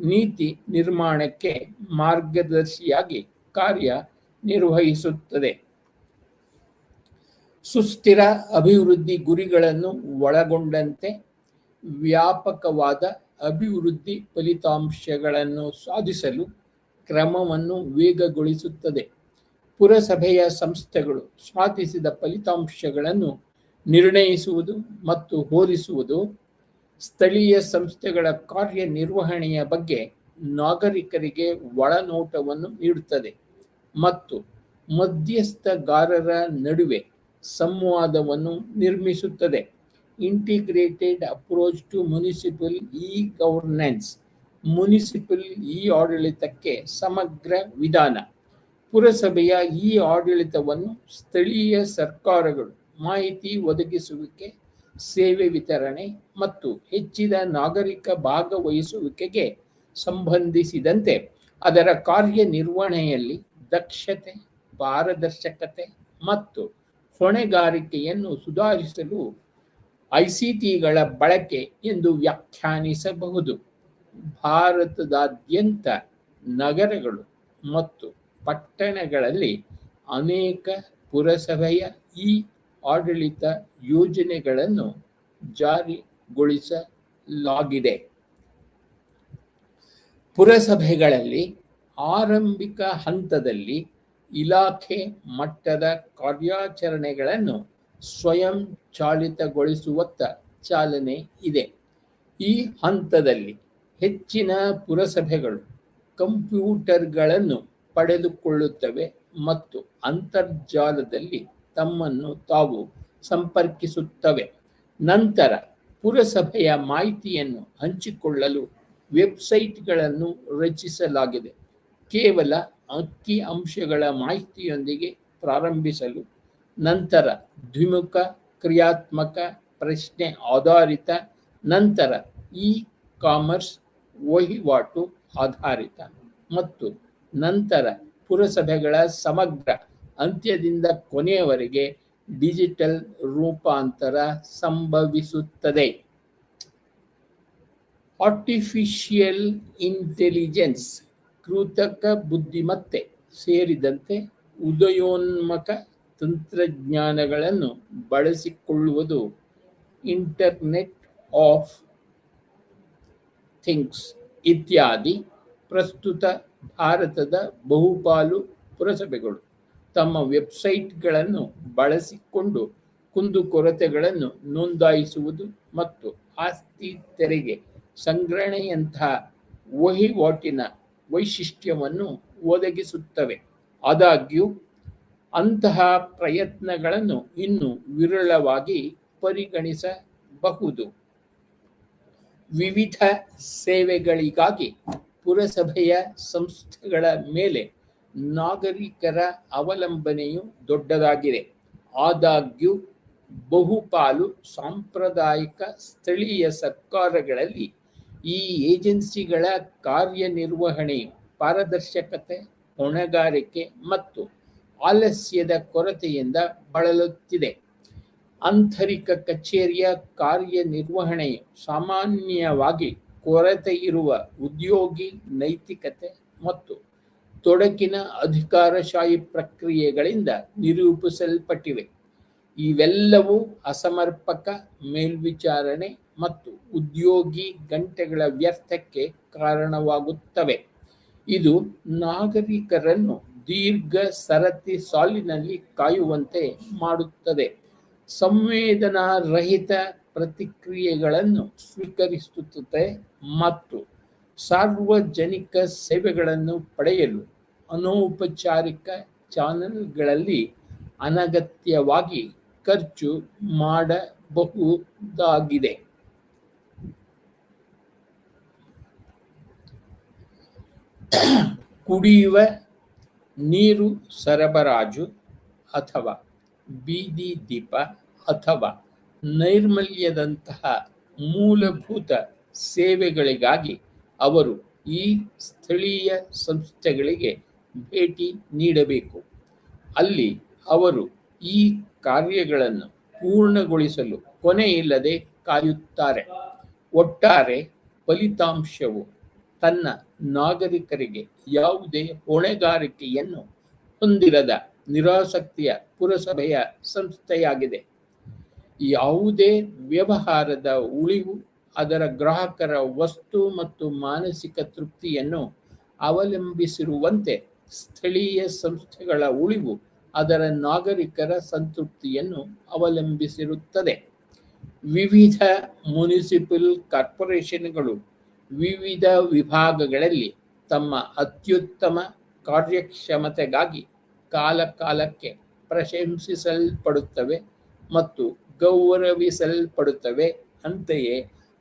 ನೀತಿ ನಿರ್ಮಾಣಕ್ಕೆ ಮಾರ್ಗದರ್ಶಿಯಾಗಿ ಕಾರ್ಯನಿರ್ವಹಿಸುತ್ತದೆ. ಸುಸ್ಥಿರ ಅಭಿವೃದ್ಧಿ ಗುರಿಗಳನ್ನು ಒಳಗೊಂಡಂತೆ ವ್ಯಾಪಕವಾದ ಅಭಿವೃದ್ಧಿ ಫಲಿತಾಂಶಗಳನ್ನು ಸಾಧಿಸಲು ಕ್ರಮವನ್ನು ವೇಗಗೊಳಿಸುತ್ತದೆ. ಪುರಸಭೆಯ ಸಂಸ್ಥೆಗಳು ಸಾಧಿಸಿದ ಫಲಿತಾಂಶಗಳನ್ನು ನಿರ್ಣಯಿಸುವುದು ಮತ್ತು ಹೋಲಿಸುವುದು ಸ್ಥಳೀಯ ಸಂಸ್ಥೆಗಳ ಕಾರ್ಯನಿರ್ವಹಣೆಯ ಬಗ್ಗೆ ನಾಗರಿಕರಿಗೆ ಒಳನೋಟವನ್ನು ನೀಡುತ್ತದೆ ಮತ್ತು ಮಧ್ಯಸ್ಥಗಾರರ ನಡುವೆ ಸಂವಾದವನ್ನು ನಿರ್ಮಿಸುತ್ತದೆ. Integrated approach to municipal e governance, municipal ಇ-ಆಡಳಿತಕ್ಕೆ ಸಮಗ್ರ ವಿಧಾನ. ಪುರಸಭೆಯ ಇ-ಆಡಳಿತವನ್ನು ಸ್ಥಳೀಯ ಸರ್ಕಾರಗಳು ಮಾಹಿತಿ ಒದಗಿಸುವಿಕೆ, ಸೇವೆ ವಿತರಣೆ ಮತ್ತು ಹೆಚ್ಚಿದ ನಾಗರಿಕ ಭಾಗವಹಿಸುವಿಕೆಗೆ ಸಂಬಂಧಿಸಿದಂತೆ ಅದರ ಕಾರ್ಯನಿರ್ವಹಣೆಯಲ್ಲಿ ದಕ್ಷತೆ, ಪಾರದರ್ಶಕತೆ ಮತ್ತು ಹೊಣೆಗಾರಿಕೆಯನ್ನು ಸುಧಾರಿಸಲು ಐಸಿಟಿಗಳ ಬಳಕೆ ಎಂದು ವ್ಯಾಖ್ಯಾನಿಸಬಹುದು. ಭಾರತದಾದ್ಯಂತ ನಗರಗಳು ಮತ್ತು ಪಟ್ಟಣಗಳಲ್ಲಿ ಅನೇಕ ಪುರಸಭೆಯ ಇ-ಆಡಳಿತ ಯೋಜನೆಗಳನ್ನು ಜಾರಿಗೊಳಿಸಲಾಗಿದೆ. ಪುರಸಭೆಗಳಲ್ಲಿ ಆರಂಭಿಕ ಹಂತದಲ್ಲಿ ಇಲಾಖೆ ಮಟ್ಟದ ಕಾರ್ಯಾಚರಣೆಗಳನ್ನು ಸ್ವಯಂ ಚಾಲಿತಗೊಳಿಸುವತ್ತ ಚಾಲನೆ ಇದೆ. ಈ ಹಂತದಲ್ಲಿ ಹೆಚ್ಚಿನ ಪುರಸಭೆಗಳು ಕಂಪ್ಯೂಟರ್ಗಳನ್ನು ಪಡೆದುಕೊಳ್ಳುತ್ತವೆ ಮತ್ತು ಅಂತರ್ಜಾಲದಲ್ಲಿ ತಮ್ಮನ್ನು ತಾವು ಸಂಪರ್ಕಿಸುತ್ತವೆ. ನಂತರ ಪುರಸಭೆಯ ಮಾಹಿತಿಯನ್ನು ಹಂಚಿಕೊಳ್ಳಲು ವೆಬ್ಸೈಟ್ಗಳನ್ನು ರಚಿಸಲಾಗಿದೆ. ಕೇವಲ ಅಂಕಿ ಅಂಶಗಳ ಮಾಹಿತಿಯೊಂದಿಗೆ ಪ್ರಾರಂಭಿಸಲು, ನಂತರ ದ್ವಿಮುಖ ಕ್ರಿಯಾತ್ಮಕ ಪ್ರಶ್ನೆ ಆಧಾರಿತ, ನಂತರ ಇ-ಕಾಮರ್ಸ್ ವಹಿವಾಟು ಆಧಾರಿತ ಮತ್ತು ನಂತರ ಪುರಸಭೆಗಳ ಸಮಗ್ರ ಅಂತ್ಯದಿಂದ ಕೊನೆಯವರೆಗೆ ಡಿಜಿಟಲ್ ರೂಪಾಂತರ ಸಂಭವಿಸುತ್ತದೆ. ಆರ್ಟಿಫಿಷಿಯಲ್ ಇಂಟೆಲಿಜೆನ್ಸ್, ಕೃತಕ ಬುದ್ಧಿಮತ್ತೆ ಸೇರಿದಂತೆ ಉದಯೋನ್ಮುಖ ತಂತ್ರಜ್ಞಾನಗಳನ್ನು ಬಳಸಿಕೊಳ್ಳುವುದು ಇಂಟರ್ನೆಟ್ ಆಫ್ ಥಿಂಗ್ಸ್ ಇತ್ಯಾದಿ ಪ್ರಸ್ತುತ ಭಾರತದ ಬಹುಪಾಲು ಪುರಸಭೆಗಳು ತಮ್ಮ ವೆಬ್ಸೈಟ್ಗಳನ್ನು ಬಳಸಿಕೊಂಡು ಕುಂದುಕೊರತೆಗಳನ್ನು ನೋಂದಾಯಿಸುವುದು ಮತ್ತು ಆಸ್ತಿ ತೆರಿಗೆ ಸಂಗ್ರಹಣೆಯಂತಹ ವಹಿವಾಟಿನ ವೈಶಿಷ್ಟ್ಯವನ್ನು ಒದಗಿಸುತ್ತವೆ. ಆದಾಗ್ಯೂ ಅಂತಹ ಪ್ರಯತ್ನಗಳನ್ನು ಇನ್ನೂ ವಿರಳವಾಗಿ ಪರಿಗಣಿಸಬಹುದು. ವಿವಿಧ ಸೇವೆಗಳಿಗಾಗಿ ಪುರಸಭೆಯ ಸಂಸ್ಥೆಗಳ ಮೇಲೆ ನಾಗರಿಕರ ಅವಲಂಬನೆಯು ದೊಡ್ಡದಾಗಿದೆ. ಆದಾಗ್ಯೂ ಬಹುಪಾಲು ಸಾಂಪ್ರದಾಯಿಕ ಸ್ಥಳೀಯ ಸರ್ಕಾರಗಳಲ್ಲಿ ಈ ಏಜೆನ್ಸಿಗಳ ಕಾರ್ಯನಿರ್ವಹಣೆಯು ಪಾರದರ್ಶಕತೆ, ಹೊಣೆಗಾರಿಕೆ ಮತ್ತು ಆಲಸ್ಯದ ಕೊರತೆಯಿಂದ ಬಳಲುತ್ತಿದೆ. ಆಂತರಿಕ ಕಚೇರಿಯ ಕಾರ್ಯನಿರ್ವಹಣೆಯು ಸಾಮಾನ್ಯವಾಗಿ ಕೊರತೆಯಿರುವ ಉದ್ಯೋಗಿ ನೈತಿಕತೆ ಮತ್ತು ತೊಡಕಿನ ಅಧಿಕಾರಶಾಹಿ ಪ್ರಕ್ರಿಯೆಗಳಿಂದ ನಿರೂಪಿಸಲ್ಪಟ್ಟಿವೆ. ಇವೆಲ್ಲವೂ ಅಸಮರ್ಪಕ ಮೇಲ್ವಿಚಾರಣೆ ಮತ್ತು ಉದ್ಯೋಗಿ ಗಂಟೆಗಳ ವ್ಯರ್ಥಕ್ಕೆ ಕಾರಣವಾಗುತ್ತವೆ. ಇದು ನಾಗರಿಕರನ್ನು ದೀರ್ಘ ಸರತಿ ಸಾಲಿನಲ್ಲಿ ಕಾಯುವಂತೆ ಮಾಡುತ್ತದೆ, ಸಂವೇದನಾರಹಿತ ಪ್ರತಿಕ್ರಿಯೆಗಳನ್ನು ಸ್ವೀಕರಿಸುತ್ತದೆ ಮತ್ತು ಸಾರ್ವಜನಿಕ ಸೇವೆಗಳನ್ನು ಪಡೆಯಲು ಅನೌಪಚಾರಿಕ ಚಾನೆಲ್ಗಳಲ್ಲಿ ಅನಗತ್ಯವಾಗಿ ಖರ್ಚು ಮಾಡಬಹುದಾಗಿದೆ. ಕುಡಿಯುವ ನೀರು ಸರಬರಾಜು ಅಥವಾ ಬೀದಿ ದೀಪ ಅಥವಾ ನೈರ್ಮಲ್ಯದಂತಹ ಮೂಲಭೂತ ಸೇವೆಗಳಿಗಾಗಿ ಅವರು ಈ ಸ್ಥಳೀಯ ಸಂಸ್ಥೆಗಳಿಗೆ ಭೇಟಿ ನೀಡಬೇಕು. ಅಲ್ಲಿ ಅವರು ಈ ಕಾರ್ಯಗಳನ್ನು ಪೂರ್ಣಗೊಳಿಸಲು ಕೊನೆಯಿಲ್ಲದೆ ಕಾಯುತ್ತಾರೆ. ಒಟ್ಟಾರೆ ಫಲಿತಾಂಶವು ತನ್ನ ನಾಗರಿಕರಿಗೆ ಯಾವುದೇ ಹೊಣೆಗಾರಿಕೆಯನ್ನು ಹೊಂದಿರದ ನಿರಾಸಕ್ತಿಯ ಪುರಸಭೆಯ ಸಂಸ್ಥೆಯಾಗಿದೆ. ಯಾವುದೇ ವ್ಯವಹಾರದ ಉಳಿವು ಅದರ ಗ್ರಾಹಕರ ವಸ್ತು ಮತ್ತು ಮಾನಸಿಕ ತೃಪ್ತಿಯನ್ನು ಅವಲಂಬಿಸಿರುವಂತೆ ಸ್ಥಳೀಯ ಸಂಸ್ಥೆಗಳ ಉಳಿವು ಅದರ ನಾಗರಿಕರ ಸಂತೃಪ್ತಿಯನ್ನು ಅವಲಂಬಿಸಿರುತ್ತದೆ. ವಿವಿಧ ಮುನಿಸಿಪಲ್ ಕಾರ್ಪೊರೇಷನ್ಗಳು ವಿವಿಧ ವಿಭಾಗಗಳಲ್ಲಿ ತಮ್ಮ ಅತ್ಯುತ್ತಮ ಕಾರ್ಯಕ್ಷಮತೆಗಾಗಿ ಕಾಲಕಾಲಕ್ಕೆ ಪ್ರಶಂಸಿಸಲ್ಪಡುತ್ತವೆ ಮತ್ತು ಗೌರವಿಸಲ್ಪಡುತ್ತವೆ. ಅಂತೆಯೇ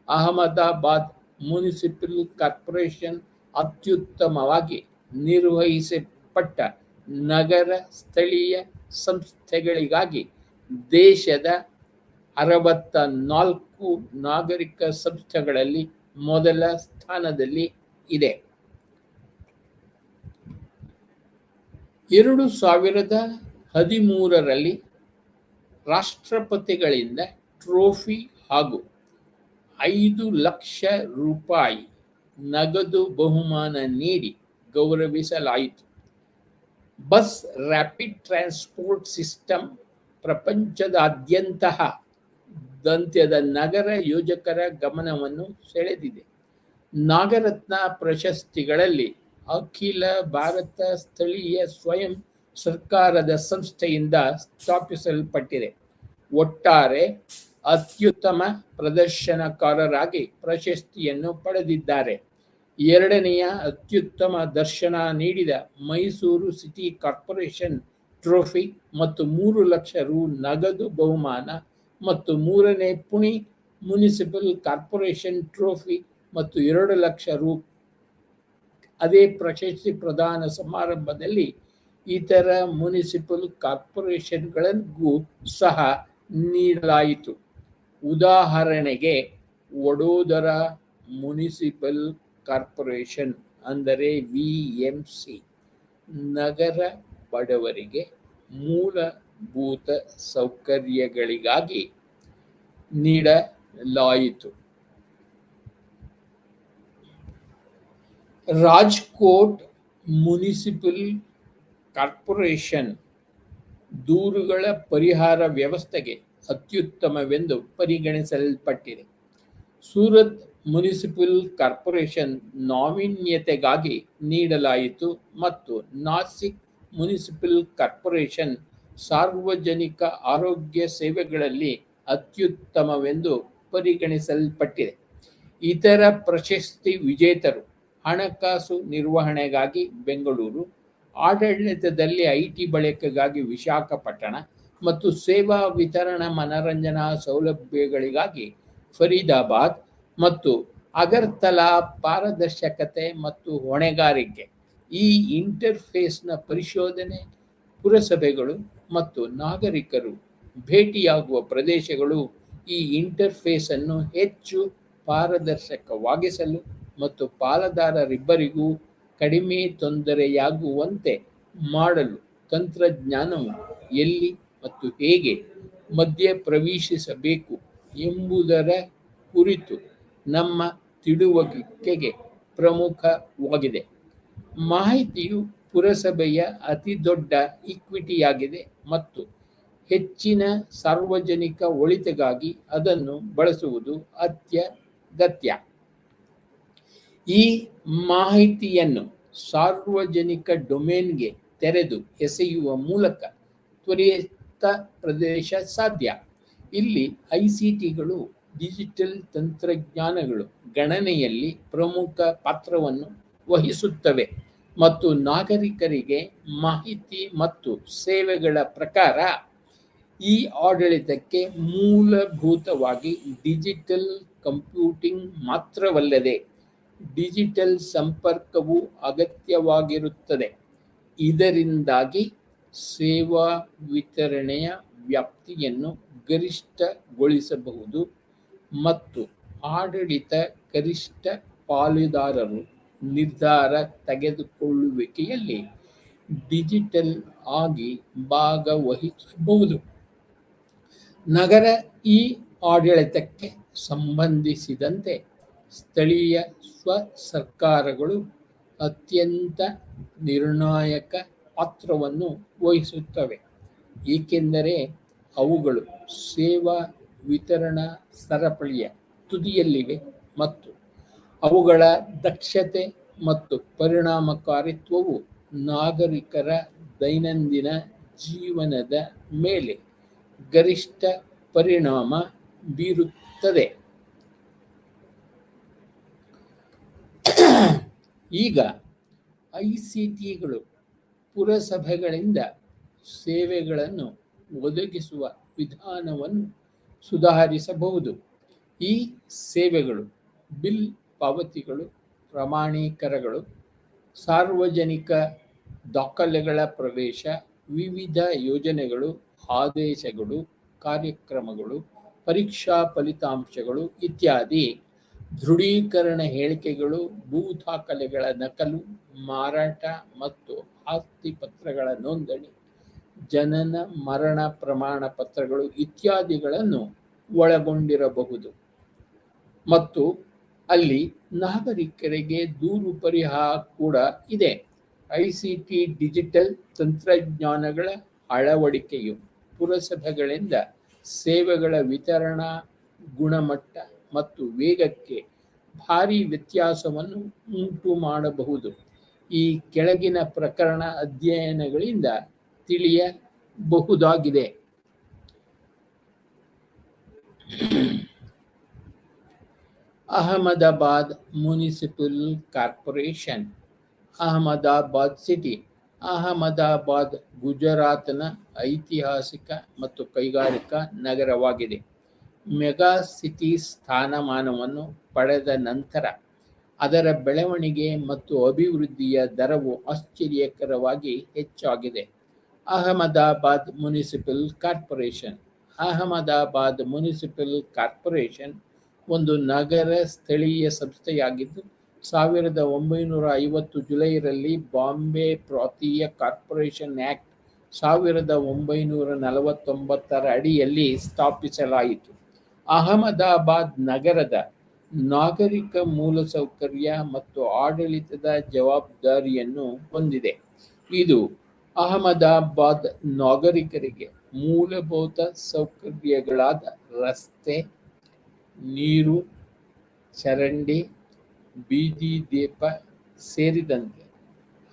ಅಹಮದಾಬಾದ್ ಮುನಿಸಿಪಲ್ ಕಾರ್ಪೊರೇಷನ್ ಅತ್ಯುತ್ತಮವಾಗಿ ನಿರ್ವಹಿಸಲ್ಪಟ್ಟ ನಗರ ಸ್ಥಳೀಯ ಸಂಸ್ಥೆಗಳಿಗಾಗಿ ದೇಶದ 64 ನಾಗರಿಕ ಸಂಸ್ಥೆಗಳಲ್ಲಿ ಮೊದಲ ಸ್ಥಾನದಲ್ಲಿ ಇದೆ. 2013ರಲ್ಲಿ ರಾಷ್ಟ್ರಪತಿಗಳಿಂದ ಟ್ರೋಫಿ ಹಾಗೂ 5 ಲಕ್ಷ ರೂಪಾಯಿ ನಗದು ಬಹುಮಾನ ನೀಡಿ ಗೌರವಿಸಲಾಯಿತು. ಬಸ್ ರ್ಯಾಪಿಡ್ ಟ್ರಾನ್ಸ್ಪೋರ್ಟ್ ಸಿಸ್ಟಮ್ ಪ್ರಪಂಚದಾದ್ಯಂತ ದಂತ್ಯದ ನಗರ ಯೋಜಕರ ಗಮನವನ್ನು ಸೆಳೆದಿದೆ. ನಾಗರತ್ನ ಪ್ರಶಸ್ತಿಗಳಲ್ಲಿ ಅಖಿಲ ಭಾರತ ಸ್ಥಳೀಯ ಸ್ವಯಂ ಸರ್ಕಾರದ ಸಂಸ್ಥೆಯಿಂದ ಸ್ಥಾಪಿಸಲ್ಪಟ್ಟಿದೆ. ಒಟ್ಟಾರೆ ಅತ್ಯುತ್ತಮ ಪ್ರದರ್ಶನಕಾರರಾಗಿ ಪ್ರಶಸ್ತಿಯನ್ನು ಪಡೆದಿದ್ದಾರೆ. ಎರಡನೆಯ ಅತ್ಯುತ್ತಮ ದರ್ಶನ ನೀಡಿದ ಮೈಸೂರು ಸಿಟಿ ಕಾರ್ಪೊರೇಷನ್ ಟ್ರೋಫಿ ಮತ್ತು 3 ಲಕ್ಷ ರು ನಗದು ಬಹುಮಾನ ಮತ್ತು ಮೂರನೇ ಪುಣೆ ಮುನಿಸಿಪಲ್ ಕಾರ್ಪೊರೇಷನ್ ಟ್ರೋಫಿ ಮತ್ತು 2 ಲಕ್ಷ ರು ಅದೇ ಪ್ರಶಸ್ತಿ ಪ್ರದಾನ ಸಮಾರಂಭದಲ್ಲಿ ಇತರ ಮುನಿಸಿಪಲ್ ಕಾರ್ಪೊರೇಷನ್ಗಳಿಗೂ ಸಹ ನೀಡಲಾಯಿತು. ಉದಾಹರಣೆಗೆ ವಡೋದರ ಮುನಿಸಿಪಲ್ ಕಾರ್ಪೊರೇಷನ್ ಅಂದರೆ VMC ನಗರ ಬಡವರಿಗೆ ಮೂಲಭೂತ ಸೌಕರ್ಯಗಳಿಗಾಗಿ ನೀಡಲಾಯಿತು. ರಾಜ್ಕೋಟ್ ಮುನಿಸಿಪಲ್ ಕಾರ್ಪೊರೇಷನ್ ದೂರುಗಳ ಪರಿಹಾರ ವ್ಯವಸ್ಥೆಗೆ ಅತ್ಯುತ್ತಮವೆಂದು ಪರಿಗಣಿಸಲ್ಪಟ್ಟಿದೆ. ಸೂರತ್ ಮುನಿಸಿಪಲ್ ಕಾರ್ಪೊರೇಷನ್ ನಾವೀನ್ಯತೆಗಾಗಿ ನೀಡಲಾಯಿತು ಮತ್ತು ನಾಸಿಕ್ ಮುನಿಸಿಪಲ್ ಕಾರ್ಪೊರೇಷನ್ ಸಾರ್ವಜನಿಕ ಆರೋಗ್ಯ ಸೇವೆಗಳಲ್ಲಿ ಅತ್ಯುತ್ತಮವೆಂದು ಪರಿಗಣಿಸಲ್ಪಟ್ಟಿದೆ. ಇತರ ಪ್ರಶಸ್ತಿ ವಿಜೇತರು: ಹಣಕಾಸು ನಿರ್ವಹಣೆಗಾಗಿ ಬೆಂಗಳೂರು, ಆಡಳಿತದಲ್ಲಿ ಐಟಿ ಬಳಕೆಗಾಗಿ ವಿಶಾಖಪಟ್ಟಣ ಮತ್ತು ಸೇವಾ ವಿತರಣಾ ಮನರಂಜನಾ ಸೌಲಭ್ಯಗಳಿಗಾಗಿ ಫರೀದಾಬಾದ್ ಮತ್ತು ಅಗರ್ತಲಾ. ಪಾರದರ್ಶಕತೆ ಮತ್ತು ಹೊಣೆಗಾರಿಕೆ: ಈ ಇಂಟರ್ಫೇಸ್ನ ಪರಿಶೋಧನೆ ಪುರಸಭೆಗಳು ಮತ್ತು ನಾಗರಿಕರು ಭೇಟಿಯಾಗುವ ಪ್ರದೇಶಗಳು ಈ ಇಂಟರ್ಫೇಸ್ ಅನ್ನು ಹೆಚ್ಚು ಪಾರದರ್ಶಕವಾಗಿಸಲು ಮತ್ತು ಪಾಲುದಾರರಿಬ್ಬರಿಗೂ ಕಡಿಮೆ ತೊಂದರೆಯಾಗುವಂತೆ ಮಾಡಲು ತಂತ್ರಜ್ಞಾನವು ಎಲ್ಲಿ ಮತ್ತು ಹೇಗೆ ಮಧ್ಯೆ ಪ್ರವೇಶಿಸಬೇಕು ಎಂಬುದರ ಕುರಿತು ನಮ್ಮ ತಿಳುವಳಿಕೆಗೆ ಪ್ರಮುಖವಾಗಿದೆ. ಮಾಹಿತಿಯು ಪುರಸಭೆಯ ಅತಿದೊಡ್ಡ ಈಕ್ವಿಟಿಯಾಗಿದೆ ಮತ್ತು ಹೆಚ್ಚಿನ ಸಾರ್ವಜನಿಕ ಒಳಿತಿಗಾಗಿ ಅದನ್ನು ಬಳಸುವುದು ಅತ್ಯಗತ್ಯ. ಈ ಮಾಹಿತಿಯನ್ನು ಸಾರ್ವಜನಿಕ ಡೊಮೇನ್ಗೆ ತೆರೆದು ಎಸೆಯುವ ಮೂಲಕ ತ್ವರಿತ ಪ್ರವೇಶ ಸಾಧ್ಯ. ಇಲ್ಲಿ ಐಸಿಟಿಗಳು, ಡಿಜಿಟಲ್ ತಂತ್ರಜ್ಞಾನಗಳು ಗಣನೆಯಲ್ಲಿ ಪ್ರಮುಖ ಪಾತ್ರವನ್ನು ವಹಿಸುತ್ತವೆ ಮತ್ತು ನಾಗರಿಕರಿಗೆ ಮಾಹಿತಿ ಮತ್ತು ಸೇವೆಗಳ ಪ್ರಕಾರ ಈ ಆಡಳಿತಕ್ಕೆ ಮೂಲಭೂತವಾಗಿ ಡಿಜಿಟಲ್ ಕಂಪ್ಯೂಟಿಂಗ್ ಮಾತ್ರವಲ್ಲದೆ ಡಿಜಿಟಲ್ ಸಂಪರ್ಕವೂ ಅಗತ್ಯವಾಗಿರುತ್ತದೆ. ಇದರಿಂದಾಗಿ ಸೇವಾ ವಿತರಣೆಯ ವ್ಯಾಪ್ತಿಯನ್ನು ಗರಿಷ್ಠಗೊಳಿಸಬಹುದು ಮತ್ತು ಆಡಳಿತ ಗರಿಷ್ಠ ಪಾಲುದಾರರು ನಿರ್ಧಾರ ತೆಗೆದುಕೊಳ್ಳುವಿಕೆಯಲ್ಲಿ ಡಿಜಿಟಲ್ ಆಗಿ ಭಾಗವಹಿಸಬಹುದು. ನಗರ ಇ-ಆಡಳಿತಕ್ಕೆ ಸಂಬಂಧಿಸಿದಂತೆ ಸ್ಥಳೀಯ ಸ್ವಸರ್ಕಾರಗಳು ಅತ್ಯಂತ ನಿರ್ಣಾಯಕ ಪಾತ್ರವನ್ನು ವಹಿಸುತ್ತವೆ, ಏಕೆಂದರೆ ಅವುಗಳು ಸೇವಾ ವಿತರಣಾ ಸರಪಳಿಯ ತುದಿಯಲ್ಲಿವೆ ಮತ್ತು ಅವುಗಳ ದಕ್ಷತೆ ಮತ್ತು ಪರಿಣಾಮಕಾರಿತ್ವವು ನಾಗರಿಕರ ದೈನಂದಿನ ಜೀವನದ ಮೇಲೆ ಗರಿಷ್ಠ ಪರಿಣಾಮ ಬೀರುತ್ತದೆ. ಈಗ ಐಸಿಟಿಗಳು ಪುರಸಭೆಗಳಿಂದ ಸೇವೆಗಳನ್ನು ಒದಗಿಸುವ ವಿಧಾನವನ್ನು ಸುಧಾರಿಸಬಹುದು. ಈ ಸೇವೆಗಳು ಬಿಲ್ ಪಾವತಿಗಳು, ಪ್ರಮಾಣೀಕರಣಗಳು, ಸಾರ್ವಜನಿಕ ದಾಖಲೆಗಳ ಪ್ರವೇಶ, ವಿವಿಧ ಯೋಜನೆಗಳು, ಆದೇಶಗಳು, ಕಾರ್ಯಕ್ರಮಗಳು, ಪರೀಕ್ಷಾ ಫಲಿತಾಂಶಗಳು ಇತ್ಯಾದಿ, ದೃಢೀಕರಣ ಹೇಳಿಕೆಗಳು, ಭೂ ದಾಖಲೆಗಳ ನಕಲು, ಮಾರಾಟ ಮತ್ತು ಆಸ್ತಿ ಪತ್ರಗಳ ನೋಂದಣಿ, ಜನನ ಮರಣ ಪ್ರಮಾಣ ಪತ್ರಗಳು ಇತ್ಯಾದಿಗಳನ್ನು ಒಳಗೊಂಡಿರಬಹುದು. ಮತ್ತು ಅಲ್ಲಿ ನಾಗರಿಕರಿಗೆ ದೂರು ಪರಿಹಾರ ಕೂಡ ಇದೆ. ಐಸಿಟಿ ಡಿಜಿಟಲ್ ತಂತ್ರಜ್ಞಾನಗಳ ಅಳವಡಿಕೆಯು ಪುರಸಭೆಗಳಿಂದ ಸೇವೆಗಳ ವಿತರಣಾ ಗುಣಮಟ್ಟ ಮತ್ತು ವೇಗಕ್ಕೆ ಭಾರಿ ವ್ಯತ್ಯಾಸವನ್ನು ಉಂಟು ಮಾಡಬಹುದು. ಈ ಕೆಳಗಿನ ಪ್ರಕರಣ ಅಧ್ಯಯನಗಳಿಂದ ತಿಳಿಯಬಹುದಾಗಿದೆ. Ahmedabad municipal corporation. Ahmedabad city. Ahmedabad ಗುಜರಾತ್ನ ಐತಿಹಾಸಿಕ ಮತ್ತು ಕೈಗಾರಿಕಾ ನಗರವಾಗಿದೆ. ಮೆಗಾ ಸಿಟಿ ಸ್ಥಾನಮಾನವನ್ನು ಪಡೆದ ನಂತರ ಅದರ ಬೆಳವಣಿಗೆ ಮತ್ತು ಅಭಿವೃದ್ಧಿಯ ದರವು ಆಶ್ಚರ್ಯಕರವಾಗಿ ಹೆಚ್ಚಾಗಿದೆ. Ahmedabad municipal corporation. Ahmedabad municipal corporation ಒಂದು ನಗರ ಸ್ಥಳೀಯ ಸಂಸ್ಥೆಯಾಗಿದ್ದು 1950 ಜುಲೈರಲ್ಲಿ ಬಾಂಬೆ ಪ್ರಾಂತೀಯ ಕಾರ್ಪೊರೇಷನ್ ಆಕ್ಟ್ 1949 ಅಡಿಯಲ್ಲಿ ಸ್ಥಾಪಿಸಲಾಯಿತು. ಅಹಮದಾಬಾದ್ ನಗರದ ನಾಗರಿಕ ಮೂಲಸೌಕರ್ಯ ಮತ್ತು ಆಡಳಿತದ ಜವಾಬ್ದಾರಿಯನ್ನು ಹೊಂದಿದೆ. ಇದು ಅಹಮದಾಬಾದ್ ನಾಗರಿಕರಿಗೆ ಮೂಲಭೂತ ಸೌಕರ್ಯಗಳಾದ ರಸ್ತೆ, ನೀರು, ಚರಂಡಿ, ಬೀದಿ ದೀಪ ಸೇರಿದಂತೆ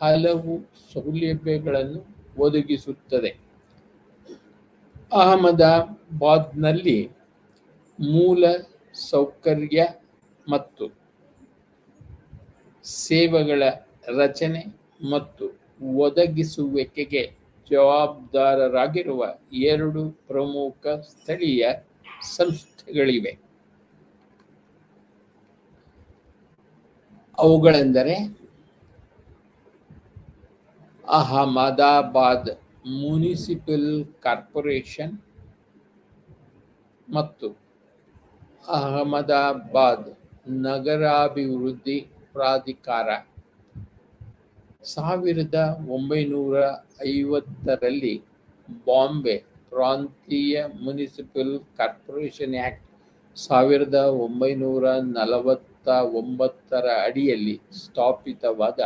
ಹಲವು ಸೌಲಭ್ಯಗಳನ್ನು ಒದಗಿಸುತ್ತದೆ. ಅಹಮದಾಬಾದ್ನಲ್ಲಿ ಮೂಲ ಸೌಕರ್ಯ ಮತ್ತು ಸೇವೆಗಳ ರಚನೆ ಮತ್ತು ಒದಗಿಸುವಿಕೆಗೆ ಜವಾಬ್ದಾರರಾಗಿರುವ 2 ಪ್ರಮುಖ ಸ್ಥಳೀಯ ಸಂಸ್ಥೆಗಳಿವೆ. ಅವುಗಳೆಂದರೆ ಅಹಮದಾಬಾದ್ ಮುನಿಸಿಪಲ್ ಕಾರ್ಪೊರೇಷನ್ ಮತ್ತು ಅಹಮದಾಬಾದ್ ನಗರಾಭಿವೃದ್ಧಿ ಪ್ರಾಧಿಕಾರ. 1950ರಲ್ಲಿ ಬಾಂಬೆ ಪ್ರಾಂತೀಯ ಮುನಿಸಿಪಲ್ ಕಾರ್ಪೊರೇಷನ್ ಆಕ್ಟ್ 1949ರ ಅಡಿಯಲ್ಲಿ ಸ್ಥಾಪಿತವಾದ